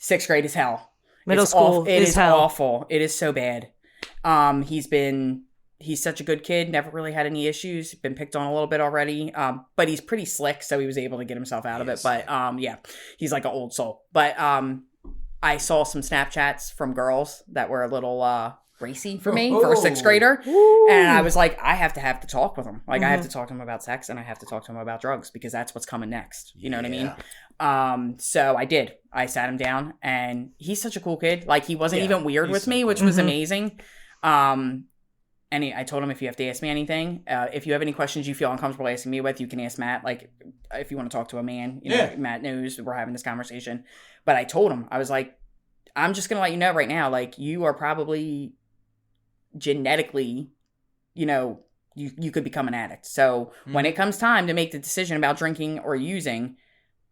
6th grade is hell. Middle school is hell. Awful. It is so bad. He's such a good kid, never really had any issues, been picked on a little bit already, but he's pretty slick, so he was able to get himself out of it. But he's like an old soul. But I saw some Snapchats from girls that were a little racy for me for a 6th grader. And I was like, I have to talk with him. Like, I have to talk to him about sex, and I have to talk to him about drugs, because that's what's coming next. You know what I mean? So I did. I sat him down, and he's such a cool kid. Like, he wasn't even weird with me, which was amazing. I told him, if you have to ask me anything, if you have any questions you feel uncomfortable asking me with, you can ask Matt. Like, if you want to talk to a man, you know, Matt knows we're having this conversation. But I told him, I was like, I'm just going to let you know right now, like, you are probably genetically, you know, you could become an addict. So when it comes time to make the decision about drinking or using,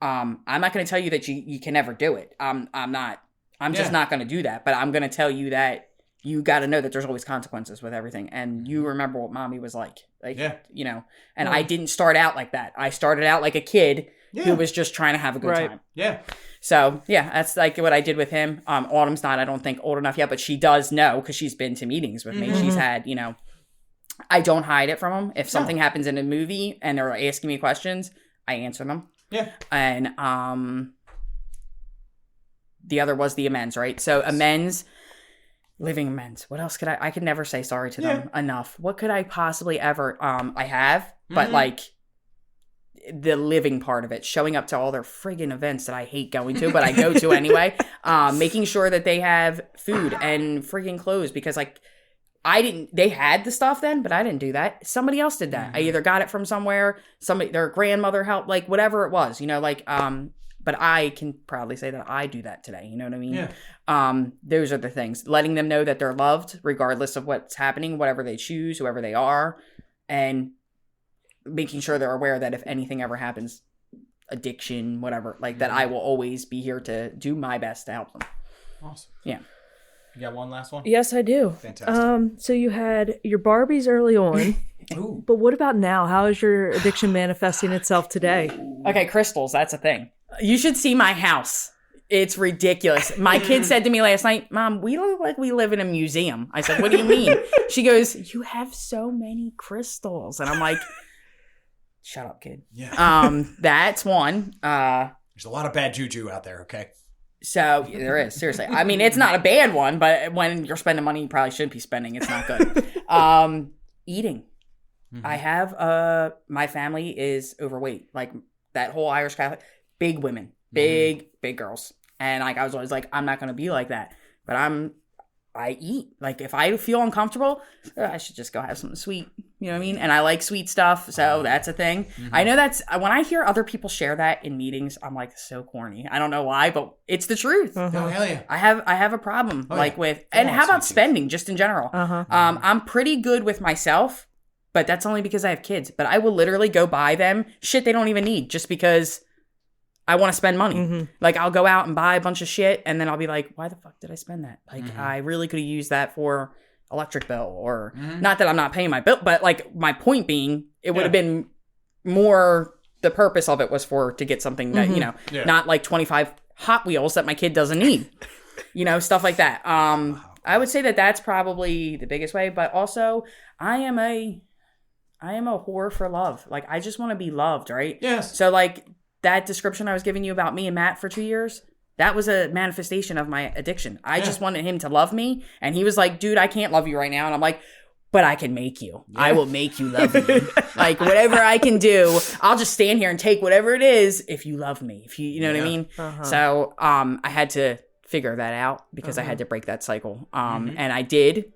I'm not going to tell you that you can never do it. I'm not I'm just not going to do that. But I'm going to tell you that you got to know that there's always consequences with everything. And you remember what mommy was like. You know, and I didn't start out like that. I started out like a kid who was just trying to have a good time. Yeah. So, yeah, that's like what I did with him. Autumn's not, I don't think, old enough yet, but she does know because she's been to meetings with me. She's had, you know, I don't hide it from them. If something happens in a movie and they're asking me questions, I answer them. Yeah. And the other was the amends, right? So living amends. What else could I could never say sorry to them enough. What could I possibly ever, I have, but like the living part of it, showing up to all their friggin' events that I hate going to, but I go to anyway, making sure that they have food and friggin' clothes because like, they had the stuff then, but I didn't do that. Somebody else did that. I either got it from somewhere, their grandmother helped, like whatever it was, you know, like, but I can proudly say that I do that today. You know what I mean? Yeah. Those are the things. Letting them know that they're loved, regardless of what's happening, whatever they choose, whoever they are, and making sure they're aware that if anything ever happens, addiction, whatever, like that, I will always be here to do my best to help them. Awesome. Yeah. You got one last one? Yes, I do. Fantastic. So you had your Barbies early on, Ooh. but what about now? How is your addiction manifesting itself today? Okay, crystals, that's a thing. You should see my house. It's ridiculous. My kid said to me last night, Mom, we look like we live in a museum. I said, what do you mean? She goes, you have so many crystals. And I'm like, shut up, kid. Yeah. That's one. There's a lot of bad juju out there, okay? So there is, seriously. I mean, it's not a bad one, but when you're spending money, you probably shouldn't be spending. It's not good. Eating. I have, my family is overweight. Like that whole Irish Catholic, big women, big girls. And like, I was always like, I'm not going to be like that, but I eat. Like if I feel uncomfortable, I should just go have something sweet. You know what I mean? And I like sweet stuff. So that's a thing. I know that's when I hear other people share that in meetings, I'm like so corny. I don't know why, but it's the truth. Oh, hell yeah. I have a problem with, and how about spending just in general? I'm pretty good with myself, but that's only because I have kids, but I will literally go buy them shit they don't even need just because I want to spend money. Like I'll go out and buy a bunch of shit and then I'll be like, why the fuck did I spend that? Like I really could have used that for electric bill or not that I'm not paying my bill, but like my point being, it would have been more, the purpose of it was to get something that, you know, not like 25 Hot Wheels that my kid doesn't need, you know, stuff like that. I would say that that's probably the biggest way, but also I am a whore for love. Like I just want to be loved. Right. Yes. So like, that description I was giving you about me and Matt for 2 years, that was a manifestation of my addiction. I just wanted him to love me. And he was like, dude, I can't love you right now. And I'm like, but I can make you. Yeah. I will make you love me. Like whatever I can do, I'll just stand here and take whatever it is if you love me. If you know what I mean? So I had to figure that out because I had to break that cycle. And I did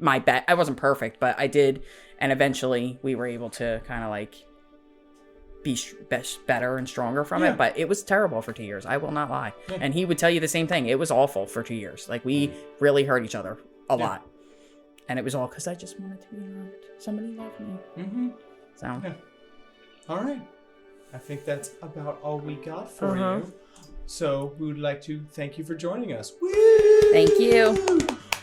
my best. I wasn't perfect, but I did. And eventually we were able to kind of like be better and stronger from it, but it was terrible for 2 years. I will not lie. And he would tell you the same thing. It was awful for 2 years. Like we really hurt each other a lot. And it was all because I just wanted to be loved. Somebody loved me. So. Yeah. All right. I think that's about all we got for you. So we would like to thank you for joining us. Woo! Thank you. I'm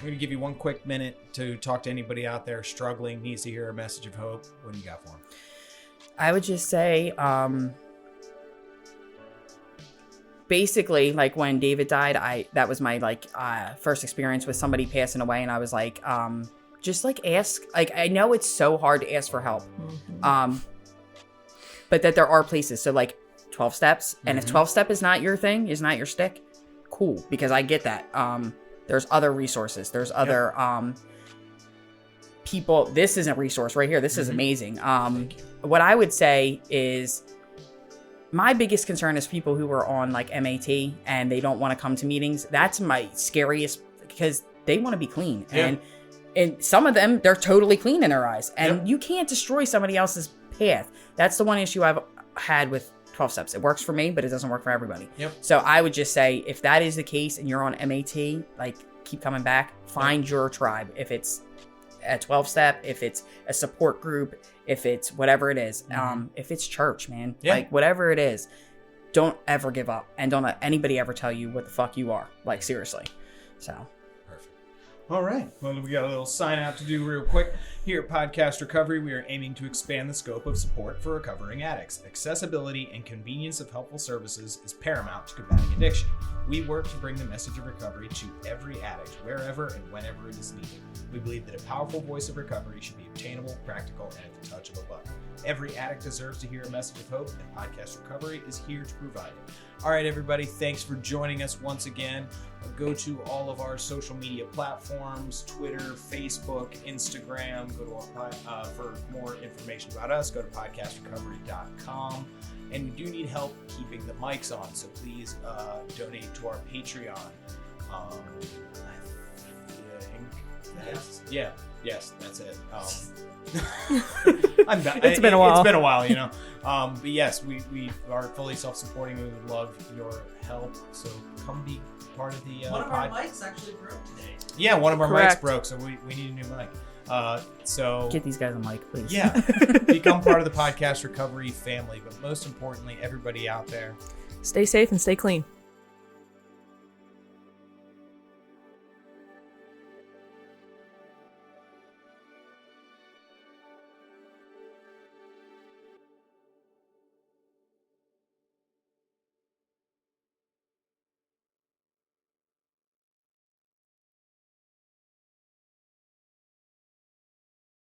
going to give you one quick minute to talk to anybody out there struggling, needs to hear a message of hope. What do you got for them? I would just say, basically, like when David died, that was my like first experience with somebody passing away, and I was like, just like ask. Like I know it's so hard to ask for help, but that there are places. So like 12 steps, and if 12 step is not your thing, is not your stick, cool, because I get that. There's other resources. There's other people. This is a resource right here. This is amazing. What I would say is my biggest concern is people who are on like MAT and they don't want to come to meetings. That's my scariest because they want to be clean. And some of them, they're totally clean in their eyes. And you can't destroy somebody else's path. That's the one issue I've had with 12 steps. It works for me, but it doesn't work for everybody. So I would just say, if that is the case and you're on MAT, like keep coming back, find your tribe. If it's a 12 step, if it's a support group, if it's whatever it is, if it's church, man, like whatever it is, don't ever give up, and don't let anybody ever tell you what the fuck you are. Like, seriously. So. Perfect. All right. Well, we got a little sign out to do real quick. Here at Podcast Recovery, we are aiming to expand the scope of support for recovering addicts. Accessibility and convenience of helpful services is paramount to combating addiction. We work to bring the message of recovery to every addict, wherever and whenever it is needed. We believe that a powerful voice of recovery should be obtainable, practical, and at the touch of a button. Every addict deserves to hear a message of hope, and Podcast Recovery is here to provide it. All right, everybody, thanks for joining us once again. Go to all of our social media platforms, Twitter, Facebook, Instagram. Go to our, for more information about us, go to podcastrecovery.com. And we do need help keeping the mics on, so please donate to our Patreon. Yes, that's it. It's been a while. It's been a while, you know. But yes, we are fully self-supporting. We would love your help, so come be part of the One of our mics actually broke today. Yeah, one of our Correct. mics broke, so we need a new mic. So Get these guys a mic, please. yeah, become part of the Podcast Recovery family. But most importantly, everybody out there, Stay safe and stay clean.